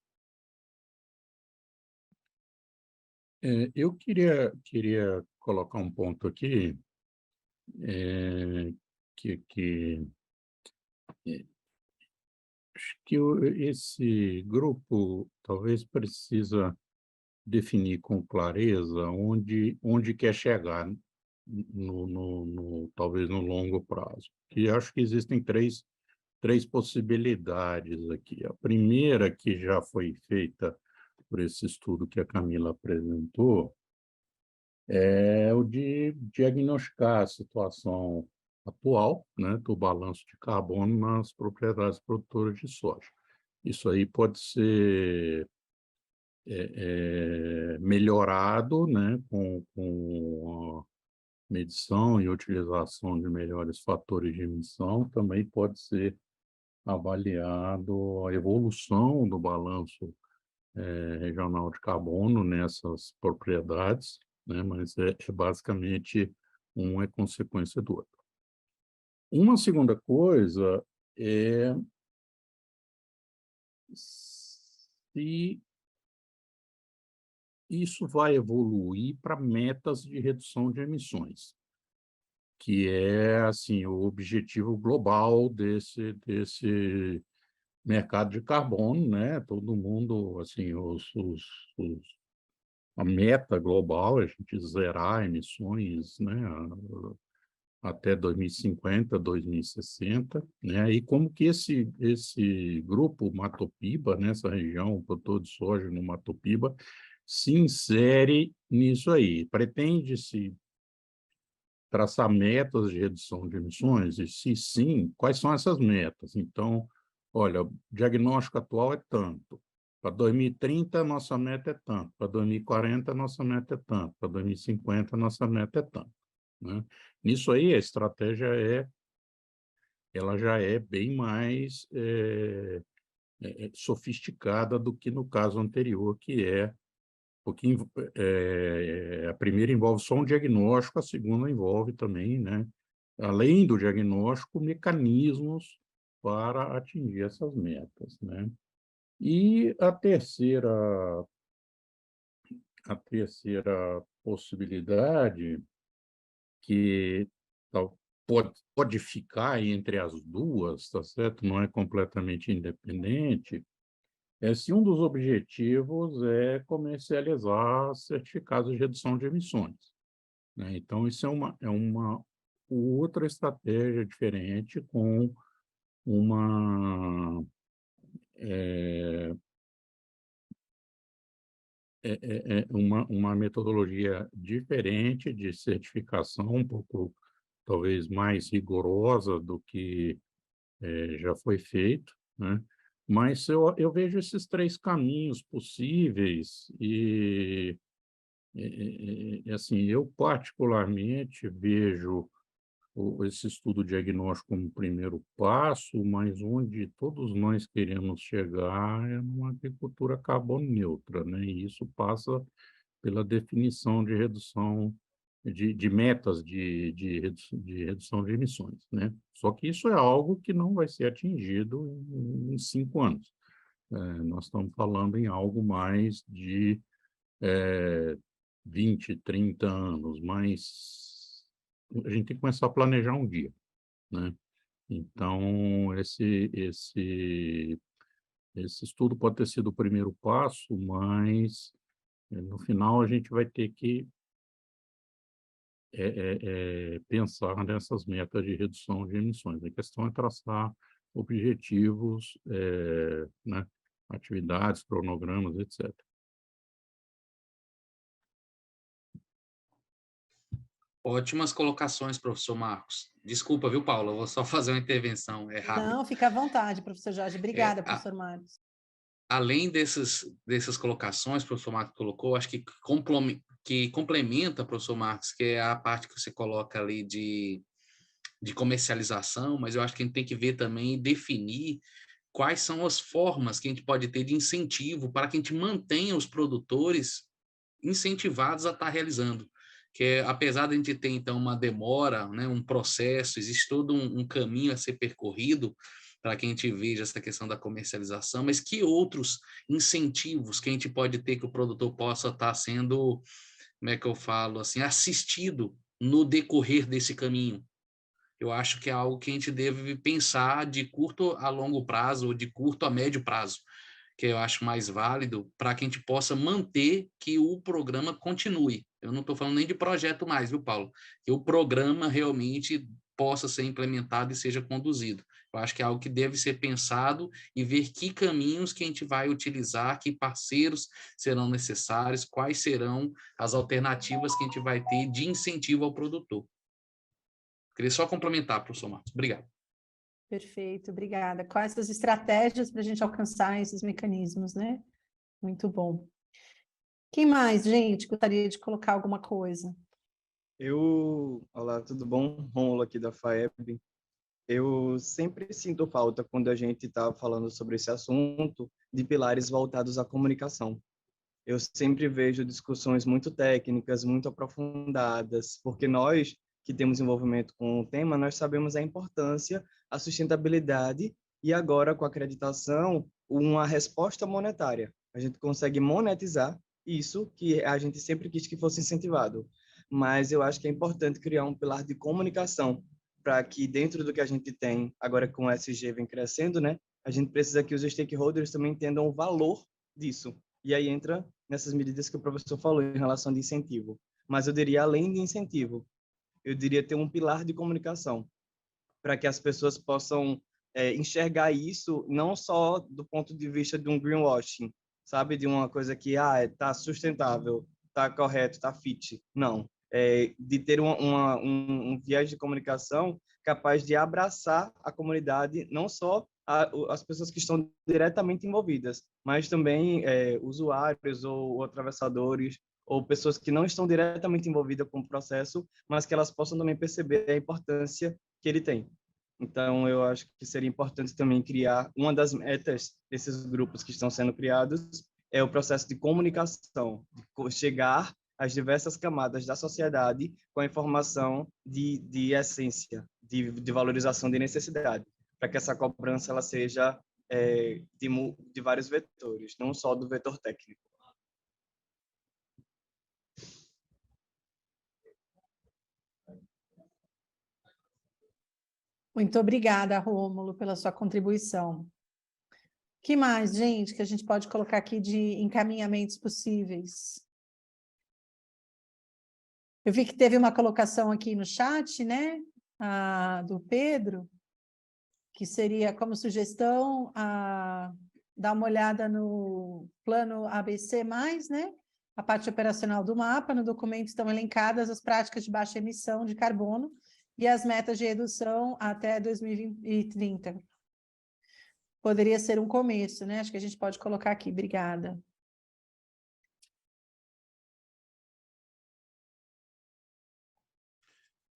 Eu queria colocar um ponto aqui, acho que esse grupo talvez precisa definir com clareza onde quer chegar. talvez no longo prazo. E acho que existem três possibilidades aqui. A primeira, que já foi feita por esse estudo que a Camila apresentou, é o de diagnosticar a situação atual, né, do balanço de carbono nas propriedades produtoras de soja. Isso aí pode ser melhorado, né, com a medição e utilização de melhores fatores de emissão. Também pode ser avaliado a evolução do balanço regional de carbono nessas propriedades, né, mas basicamente um é consequência do outro. Uma segunda coisa é se isso vai evoluir para metas de redução de emissões, que é assim o objetivo global desse mercado de carbono, né? Todo mundo, assim, a meta global é a gente zerar emissões, né? Até 2050, 2060, né? E como que esse grupo Mato Piba, nessa região, produtor de soja no Mato Piba, se insere nisso aí? Pretende-se traçar metas de redução de emissões? E se sim, quais são essas metas? Então, olha, o diagnóstico atual é tanto. Para 2030, nossa meta é tanto. Para 2040, nossa meta é tanto. Para 2050, nossa meta é tanto, né? Nisso aí, a estratégia ela já é bem mais sofisticada do que no caso anterior, que porque a primeira envolve só um diagnóstico, a segunda envolve também, né, além do diagnóstico, mecanismos para atingir essas metas, né? E a terceira possibilidade, que pode ficar entre as duas, tá certo? Não é completamente independente, se um dos objetivos é comercializar certificados de redução de emissões, né? Então, isso é uma outra estratégia diferente, com uma uma metodologia diferente de certificação, um pouco, talvez, mais rigorosa do que já foi feito, né? Mas eu vejo esses três caminhos possíveis assim, eu particularmente vejo esse estudo diagnóstico como primeiro passo, mas onde todos nós queremos chegar é numa agricultura carbono neutra, né? E isso passa pela definição de redução de metas de redução de emissões, né? Só que isso é algo que não vai ser atingido em 5 anos. Nós estamos falando em algo mais de 20, 30 anos, mas a gente tem que começar a planejar um dia, né? Então, esse estudo pode ter sido o primeiro passo, mas no final a gente vai ter que pensar nessas metas de redução de emissões. A questão é traçar objetivos, né, atividades, cronogramas, etc. Ótimas colocações, professor Marcos. Desculpa, viu, Paula? Eu vou só fazer uma intervenção rápida. Não, fica à vontade, professor Jorge. Obrigada, professor Marcos. Além dessas colocações que o professor Marcos colocou, acho que complementa, professor Marcos, que é a parte que você coloca ali de comercialização, mas eu acho que a gente tem que ver também e definir quais são as formas que a gente pode ter de incentivo para que a gente mantenha os produtores incentivados a estar realizando. Que apesar de a gente ter, então, uma demora, né, um processo, existe todo um caminho a ser percorrido para que a gente veja essa questão da comercialização, mas que outros incentivos que a gente pode ter que o produtor possa estar sendo, como é que eu falo, assim, assistido no decorrer desse caminho. Eu acho que é algo que a gente deve pensar de curto a longo prazo, ou de curto a médio prazo. que eu acho mais válido, para que a gente possa manter que o programa continue. Eu não estou falando nem de projeto mais, viu, Paulo? Que o programa realmente possa ser implementado e seja conduzido. Eu acho que é algo que deve ser pensado e ver que caminhos que a gente vai utilizar, que parceiros serão necessários, quais serão as alternativas que a gente vai ter de incentivo ao produtor. Queria só complementar, professor Marcos. Obrigado. Perfeito, obrigada. Quais as estratégias para a gente alcançar esses mecanismos, né? Muito bom. Quem mais, gente, gostaria de colocar alguma coisa? Olá, tudo bom? Rômulo aqui da FAEB. Eu sempre sinto falta, quando a gente está falando sobre esse assunto, de pilares voltados à comunicação. Eu sempre vejo discussões muito técnicas, muito aprofundadas, porque nós que temos envolvimento com o tema, nós sabemos a importância, a sustentabilidade e agora com a acreditação, uma resposta monetária. A gente consegue monetizar isso que a gente sempre quis que fosse incentivado. Mas eu acho que é importante criar um pilar de comunicação para que dentro do que a gente tem, agora com o SG vem crescendo, né? A gente precisa que os stakeholders também entendam o valor disso. E aí entra nessas medidas que o professor falou em relação de incentivo. Mas eu diria, além de incentivo, eu diria ter um pilar de comunicação, para que as pessoas possam enxergar isso não só do ponto de vista de um greenwashing, sabe? De uma coisa que está sustentável, está correto, está fit. Não. De ter um viés de comunicação capaz de abraçar a comunidade, não só as pessoas que estão diretamente envolvidas, mas também usuários ou atravessadores, ou pessoas que não estão diretamente envolvidas com o processo, mas que elas possam também perceber a importância que ele tem. Então, eu acho que seria importante também criar, uma das metas desses grupos que estão sendo criados é o processo de comunicação, de chegar às diversas camadas da sociedade com a informação de essência, de valorização de necessidade, para que essa cobrança ela seja de vários vetores, não só do vetor técnico. Muito obrigada, Rômulo, pela sua contribuição. Que mais, gente, que a gente pode colocar aqui de encaminhamentos possíveis? Eu vi que teve uma colocação aqui no chat, né, do Pedro, que seria como sugestão dar uma olhada no plano ABC+, né, a parte operacional do mapa. No documento estão elencadas as práticas de baixa emissão de carbono e as metas de redução até 2030. Poderia ser um começo, né? Acho que a gente pode colocar aqui. Obrigada.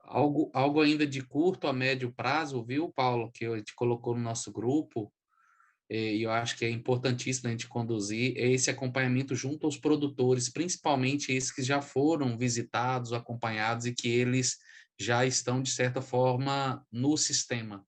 Algo ainda de curto a médio prazo, viu, Paulo, que a gente colocou no nosso grupo, e eu acho que é importantíssimo a gente conduzir, é esse acompanhamento junto aos produtores, principalmente esses que já foram visitados, acompanhados e que eles já estão, de certa forma, no sistema.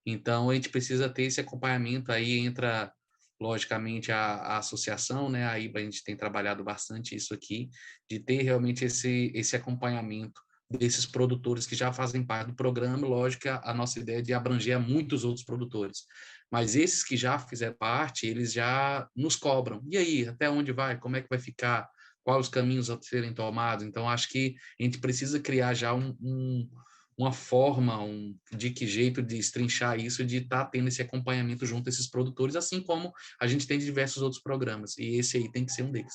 Então, a gente precisa ter esse acompanhamento, aí entra, logicamente, a associação, né? A IBA, a gente tem trabalhado bastante isso aqui, de ter realmente esse acompanhamento desses produtores que já fazem parte do programa. Lógico que a nossa ideia é de abranger a muitos outros produtores, mas esses que já fizeram parte, eles já nos cobram. E aí, até onde vai? Como é que vai ficar? Quais os caminhos a serem tomados? Então, acho que a gente precisa criar já uma forma, de que jeito de estrinchar isso, de estar tendo esse acompanhamento junto a esses produtores, assim como a gente tem de diversos outros programas, e esse aí tem que ser um deles.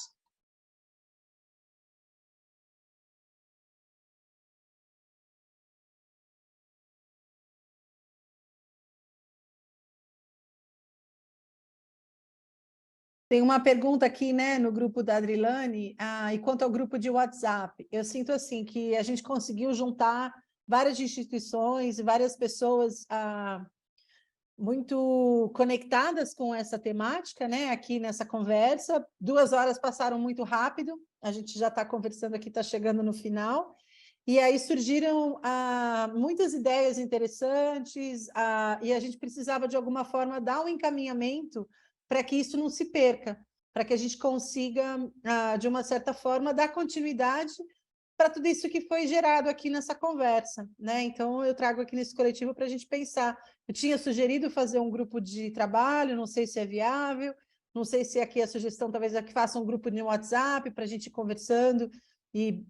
Tem uma pergunta aqui, né, no grupo da Adrilane, e quanto ao grupo de WhatsApp. Eu sinto, assim, que a gente conseguiu juntar várias instituições e várias pessoas muito conectadas com essa temática, né, aqui nessa conversa. 2 horas passaram muito rápido, a gente já está conversando aqui, está chegando no final, e aí surgiram muitas ideias interessantes, e a gente precisava, de alguma forma, dar um encaminhamento para que isso não se perca, para que a gente consiga, de uma certa forma, dar continuidade para tudo isso que foi gerado aqui nessa conversa, né? Então, eu trago aqui nesse coletivo para a gente pensar. Eu tinha sugerido fazer um grupo de trabalho, não sei se é viável, Não sei se aqui a sugestão talvez é que faça um grupo no WhatsApp para a gente ir conversando e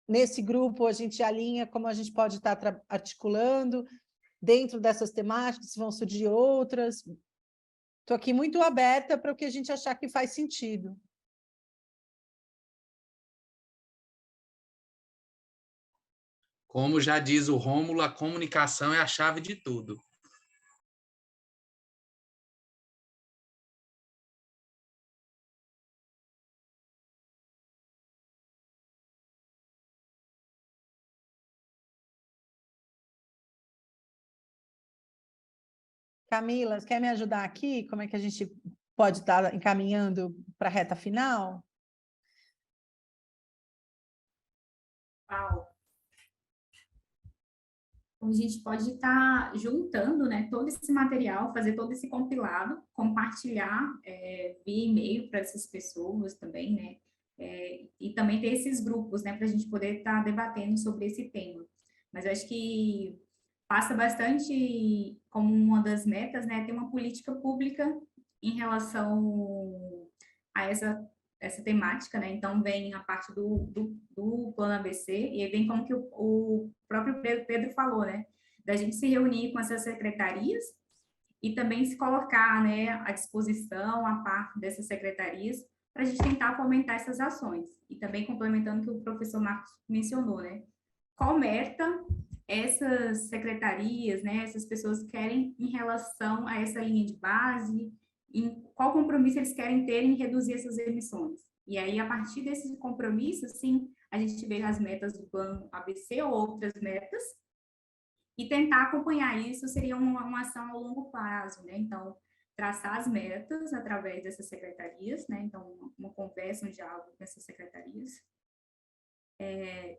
nesse grupo a gente alinha como a gente pode estar articulando dentro dessas temáticas, se vão surgir outras. Estou aqui muito aberta para o que a gente achar que faz sentido. Como já diz o Rômulo, a comunicação é a chave de tudo. Camila, quer me ajudar aqui? Como é que a gente pode estar encaminhando para a reta final? Paulo. Então, a gente pode estar juntando, né, todo esse material, fazer todo esse compilado, compartilhar via e-mail para essas pessoas também, né? E também ter esses grupos, né, para a gente poder estar debatendo sobre esse tema. Mas eu acho que passa bastante como uma das metas, né, ter uma política pública em relação a essa temática, né? Então, vem a parte do plano ABC, e aí vem como que o próprio Pedro falou, né? Da gente se reunir com essas secretarias e também se colocar, né, à disposição, a parte dessas secretarias, para a gente tentar fomentar essas ações. E também complementando o que o professor Marcos mencionou, né? Qual meta essas secretarias, né, essas pessoas querem em relação a essa linha de base, em qual compromisso eles querem ter em reduzir essas emissões. E aí, a partir desses compromissos, sim, a gente vê as metas do plano ABC ou outras metas, e tentar acompanhar isso seria uma ação a longo prazo, né? Então, traçar as metas através dessas secretarias, né? Então, uma conversa, um diálogo com essas secretarias,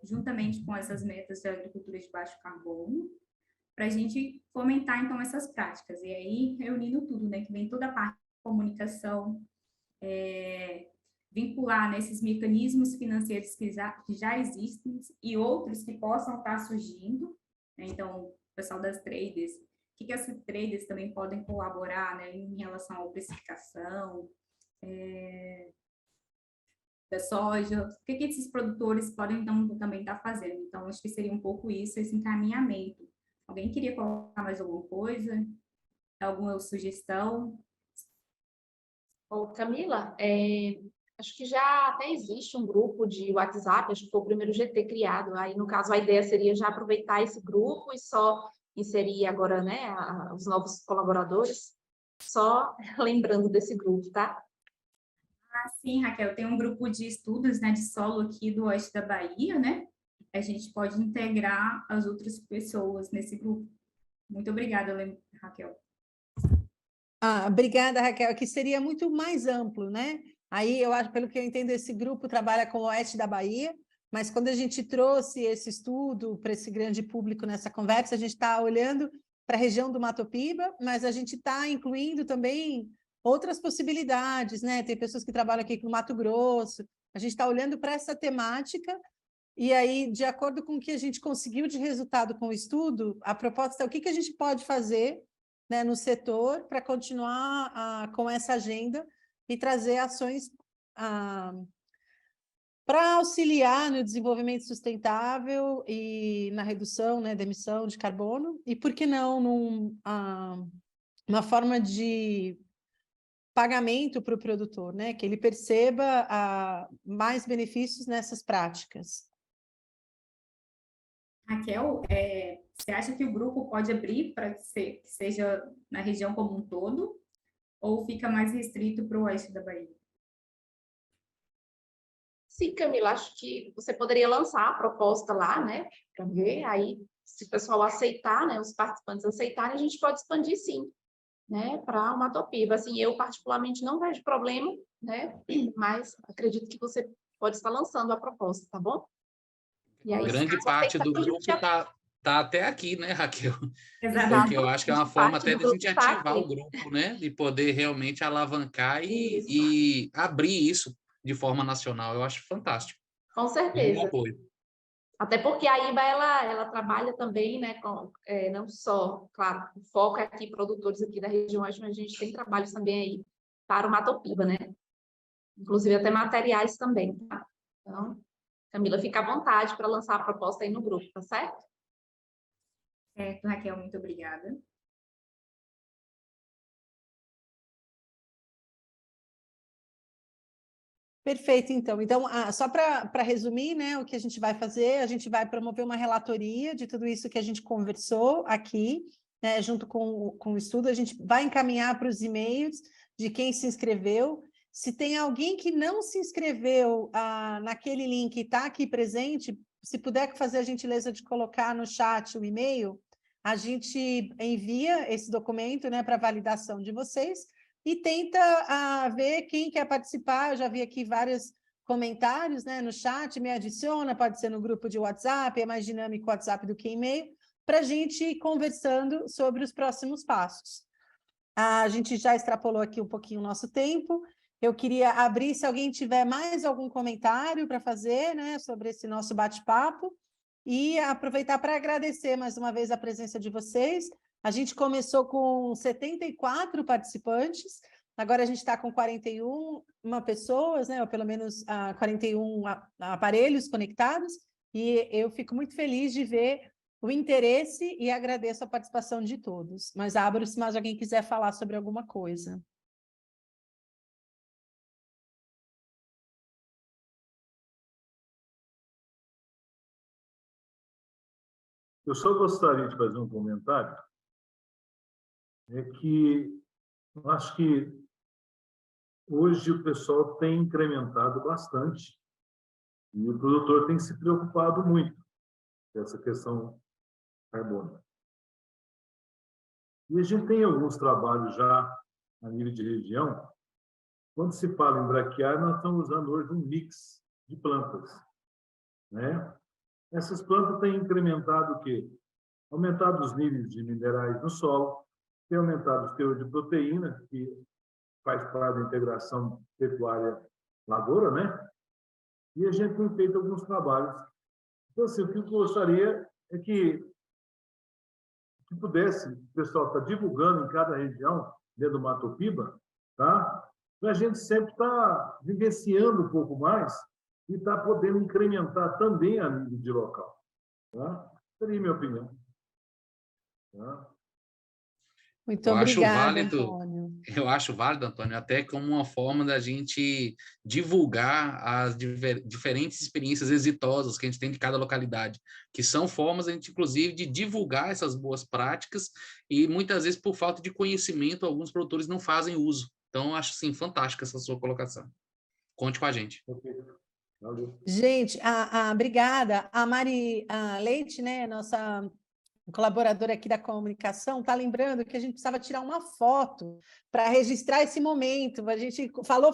juntamente com essas metas de agricultura de baixo carbono, para a gente fomentar, então, essas práticas. E aí, reunindo tudo, né? Que vem toda a parte de comunicação, vincular nesses mecanismos financeiros que já existem e outros que possam estar surgindo, né? Então, o pessoal das traders, o que essas traders também podem colaborar, né, em relação à precificação, da soja, o que esses produtores podem, então, também estar fazendo. Então, acho que seria um pouco isso, esse encaminhamento. Alguém queria colocar mais alguma coisa? Alguma sugestão? Ô, Camila, acho que já até existe um grupo de WhatsApp, acho que foi o primeiro GT criado. Aí, no caso, a ideia seria já aproveitar esse grupo e só inserir agora, né, os novos colaboradores. Só lembrando desse grupo, tá? Ah, sim, Raquel, tem um grupo de estudos, né, de solo aqui do oeste da Bahia, né? A gente pode integrar as outras pessoas nesse grupo. Muito obrigada, Raquel. Obrigada, Raquel, que seria muito mais amplo, né? Aí, eu acho, pelo que eu entendo, esse grupo trabalha com o oeste da Bahia, mas quando a gente trouxe esse estudo para esse grande público nessa conversa, a gente está olhando para a região do Mato Piba, mas a gente está incluindo também outras possibilidades, né? Tem pessoas que trabalham aqui no Mato Grosso, a gente está olhando para essa temática, e aí, de acordo com o que a gente conseguiu de resultado com o estudo, a proposta é o que a gente pode fazer, né, no setor para continuar com essa agenda e trazer ações para auxiliar no desenvolvimento sustentável e na redução, né, da emissão de carbono, e por que não uma forma de pagamento para o produtor, né, que ele perceba mais benefícios nessas práticas. Raquel, você acha que o grupo pode abrir para que seja na região como um todo, ou fica mais restrito para o oeste da Bahia? Sim, Camila, acho que você poderia lançar a proposta lá, né, para ver, aí, se o pessoal aceitar, né, os participantes aceitarem, a gente pode expandir, sim, né, para o Mato Piba. Assim, eu, particularmente, não vejo problema, né, mas acredito que você pode estar lançando a proposta, tá bom? E aí, grande parte do grupo está até aqui, né, Raquel? Exato. Porque eu acho que é uma forma até de a gente ativar o grupo, né? De poder realmente alavancar e abrir isso de forma nacional. Eu acho fantástico. Com certeza. Um apoio. Até porque a IBA, ela trabalha também, né, não só, claro, o foco é aqui, produtores aqui da região, mas a gente tem trabalhos também aí para o Matopiba, né? Inclusive até materiais também, tá? Então, Camila, fica à vontade para lançar a proposta aí no grupo, tá certo? Certo, Raquel, muito obrigada. Perfeito, então. Então, só para resumir, né, o que a gente vai fazer, a gente vai promover uma relatoria de tudo isso que a gente conversou aqui, né, junto com o estudo, a gente vai encaminhar para os e-mails de quem se inscreveu. Se tem alguém que não se inscreveu naquele link e está aqui presente, se puder fazer a gentileza de colocar no chat o e-mail, a gente envia esse documento, né, para validação de vocês, e tenta ver quem quer participar. Eu já vi aqui vários comentários, né, no chat, me adiciona, pode ser no grupo de WhatsApp, é mais dinâmico o WhatsApp do que e-mail, para a gente ir conversando sobre os próximos passos. A gente já extrapolou aqui um pouquinho o nosso tempo. Eu queria abrir, se alguém tiver mais algum comentário para fazer, né, sobre esse nosso bate-papo, e aproveitar para agradecer mais uma vez a presença de vocês. A gente começou com 74 participantes, agora a gente está com 41 pessoas, né, ou pelo menos 41 aparelhos conectados, e eu fico muito feliz de ver o interesse e agradeço a participação de todos. Mas abro se mais alguém quiser falar sobre alguma coisa. Eu só gostaria de fazer um comentário, que eu acho que hoje o pessoal tem incrementado bastante e o produtor tem se preocupado muito com essa questão carbono. E a gente tem alguns trabalhos já a nível de região. Quando se fala em braquiária, nós estamos usando hoje um mix de plantas, né? Essas plantas têm incrementado o quê? Aumentado os níveis de minerais no solo, tem aumentado os teores de proteína, que faz parte da integração pecuária-lavoura, né? E a gente tem feito alguns trabalhos. Então, assim, o que eu gostaria é que pudesse, o pessoal está divulgando em cada região, dentro do Matopiba, tá? Para a gente sempre estar vivenciando um pouco mais e estar podendo incrementar também a nível de local. Tá? Seria a minha opinião. Tá? Muito obrigada, Antônio. Eu acho válido, Antônio, até como uma forma da gente divulgar as diferentes experiências exitosas que a gente tem de cada localidade, que são formas, a gente, inclusive, de divulgar essas boas práticas e, muitas vezes, por falta de conhecimento, alguns produtores não fazem uso. Então, eu acho, sim, fantástica essa sua colocação. Conte com a gente. Gente, obrigada. A Mari Leite, né, nossa colaboradora aqui da comunicação, está lembrando que a gente precisava tirar uma foto para registrar esse momento. A gente falou,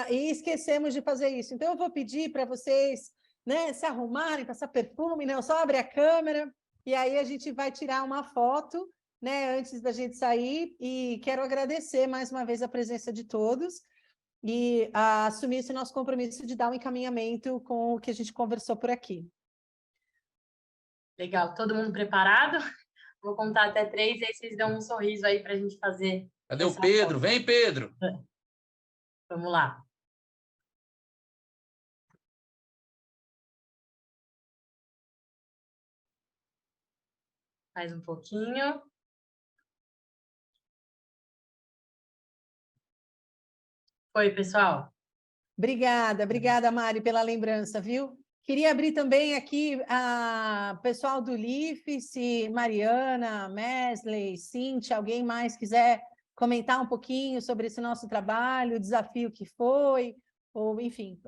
e esquecemos de fazer isso. Então, eu vou pedir para vocês, né, se arrumarem, passar perfume, não, só abre a câmera, e aí a gente vai tirar uma foto, né, antes da gente sair, e quero agradecer mais uma vez a presença de todos e assumir esse nosso compromisso de dar um encaminhamento com o que a gente conversou por aqui. Legal, todo mundo preparado? Vou contar até 3 e aí vocês dão um sorriso aí para a gente fazer. Cadê o Pedro? Foto. Vem, Pedro! Vamos lá. Mais um pouquinho. Oi, pessoal. Obrigada, Mari, pela lembrança, viu? Queria abrir também aqui a pessoal do LIF, se Mariana, Mesley, Cíntia, alguém mais quiser comentar um pouquinho sobre esse nosso trabalho, o desafio que foi, ou enfim,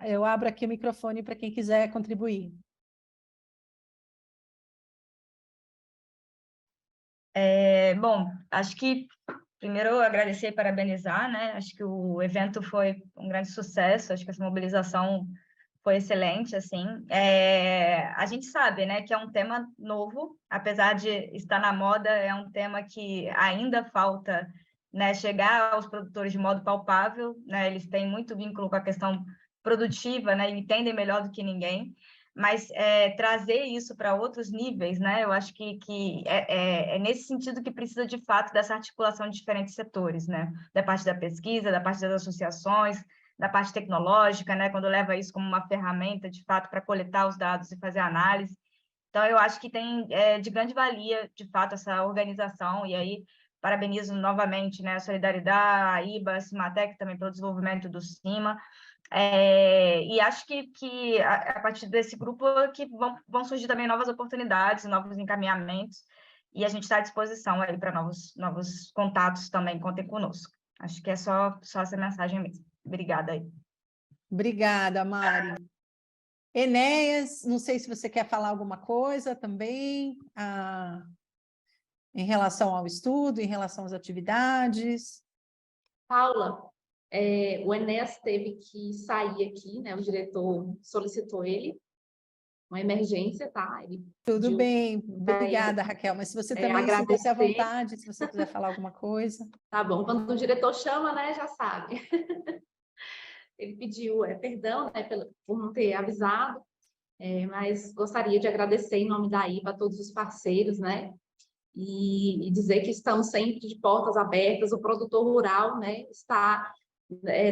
eu abro aqui o microfone para quem quiser contribuir. Bom, acho que primeiro agradecer e parabenizar, né? Acho que o evento foi um grande sucesso, acho que essa mobilização foi excelente, assim. A gente sabe, né, que é um tema novo, apesar de estar na moda, é um tema que ainda falta, né, chegar aos produtores de modo palpável, né? Eles têm muito vínculo com a questão produtiva, né, e entendem melhor do que ninguém. mas trazer isso para outros níveis, né? Eu acho que é nesse sentido que precisa, de fato, dessa articulação de diferentes setores, né? Da parte da pesquisa, da parte das associações, da parte tecnológica, né? Quando leva isso como uma ferramenta, de fato, para coletar os dados e fazer análise. Então, eu acho que tem de grande valia, de fato, essa organização, e aí parabenizo novamente, né, a Solidariedade, a IBA, a Cimatec também pelo desenvolvimento do CIMA, e acho que a partir desse grupo que vão surgir também novas oportunidades, novos encaminhamentos, e a gente está à disposição aí para novos contatos também, contem conosco. Acho que é só essa mensagem mesmo. Obrigada aí. Obrigada, Mari. Enéas, não sei se você quer falar alguma coisa também, em relação ao estudo, em relação às atividades. Paula, o Enéas teve que sair aqui, né? O diretor solicitou ele, uma emergência, tá? Tudo bem, obrigada, Raquel, mas se você também sinta-se à vontade, se você quiser falar alguma coisa. Tá bom, quando o diretor chama, né, já sabe. Ele pediu perdão, né, por não ter avisado, mas gostaria de agradecer em nome da IBA a todos os parceiros, né, e dizer que estamos sempre de portas abertas. O produtor rural, né, está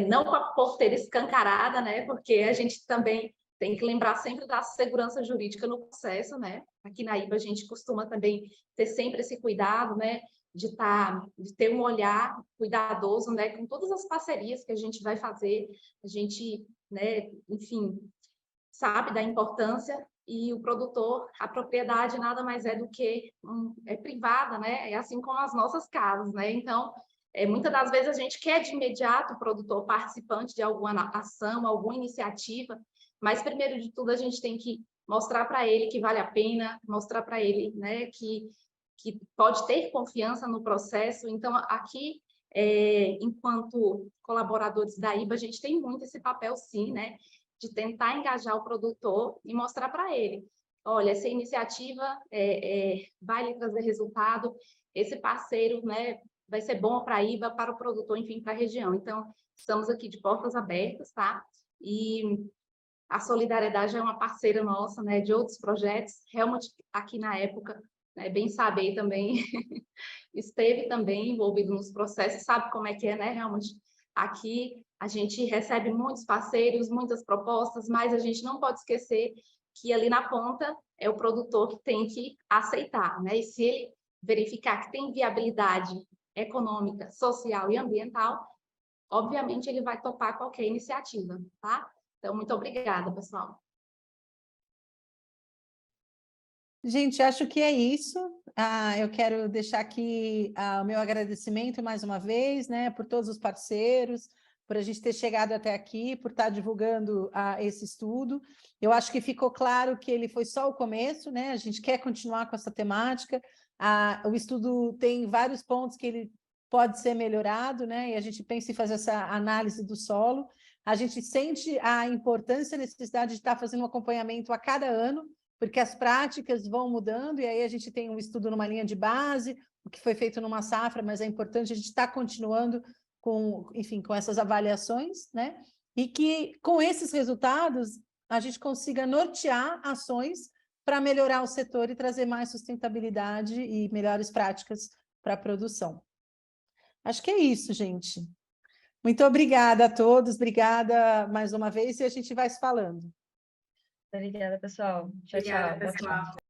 não com a porteira escancarada, né, porque a gente também tem que lembrar sempre da segurança jurídica no processo, né. Aqui na IBA a gente costuma também ter sempre esse cuidado, né, de ter um olhar cuidadoso, né, com todas as parcerias que a gente vai fazer. A gente, né, enfim, sabe da importância, e o produtor, a propriedade nada mais é do que privada, né, assim como as nossas casas, né. Então, muitas das vezes a gente quer de imediato o produtor participante de alguma ação, alguma iniciativa, mas primeiro de tudo a gente tem que mostrar para ele que vale a pena, mostrar para ele, né, que pode ter confiança no processo. Então, aqui, enquanto colaboradores da IBA, a gente tem muito esse papel, sim, né, de tentar engajar o produtor e mostrar para ele, olha, essa iniciativa vai lhe trazer resultado, esse parceiro, né, vai ser bom para a IBA, para o produtor, enfim, para a região. Então, estamos aqui de portas abertas, tá? E a Solidariedade é uma parceira nossa, né, de outros projetos. Helmut, aqui na época, bem saber também, esteve também envolvido nos processos, sabe como é que é, né, Helmut? Aqui a gente recebe muitos parceiros, muitas propostas, mas a gente não pode esquecer que ali na ponta é o produtor que tem que aceitar, né? E se ele verificar que tem viabilidade econômica, social e ambiental, obviamente ele vai topar qualquer iniciativa, tá? Então, muito obrigada, pessoal. Gente, acho que é isso. Eu quero deixar aqui o meu agradecimento mais uma vez, né, por todos os parceiros, por a gente ter chegado até aqui, por estar divulgando esse estudo. Eu acho que ficou claro que ele foi só o começo, né? A gente quer continuar com essa temática. O estudo tem vários pontos que ele pode ser melhorado, né? E a gente pensa em fazer essa análise do solo. A gente sente a importância e a necessidade de estar fazendo um acompanhamento a cada ano, porque as práticas vão mudando, e aí a gente tem um estudo numa linha de base, o que foi feito numa safra, mas é importante a gente estar continuando com essas avaliações, né? E que, com esses resultados, a gente consiga nortear ações para melhorar o setor e trazer mais sustentabilidade e melhores práticas para a produção. Acho que é isso, gente. Muito obrigada a todos, obrigada mais uma vez, e a gente vai se falando. Obrigada, pessoal. Tchau, Obrigada, tchau. pessoal.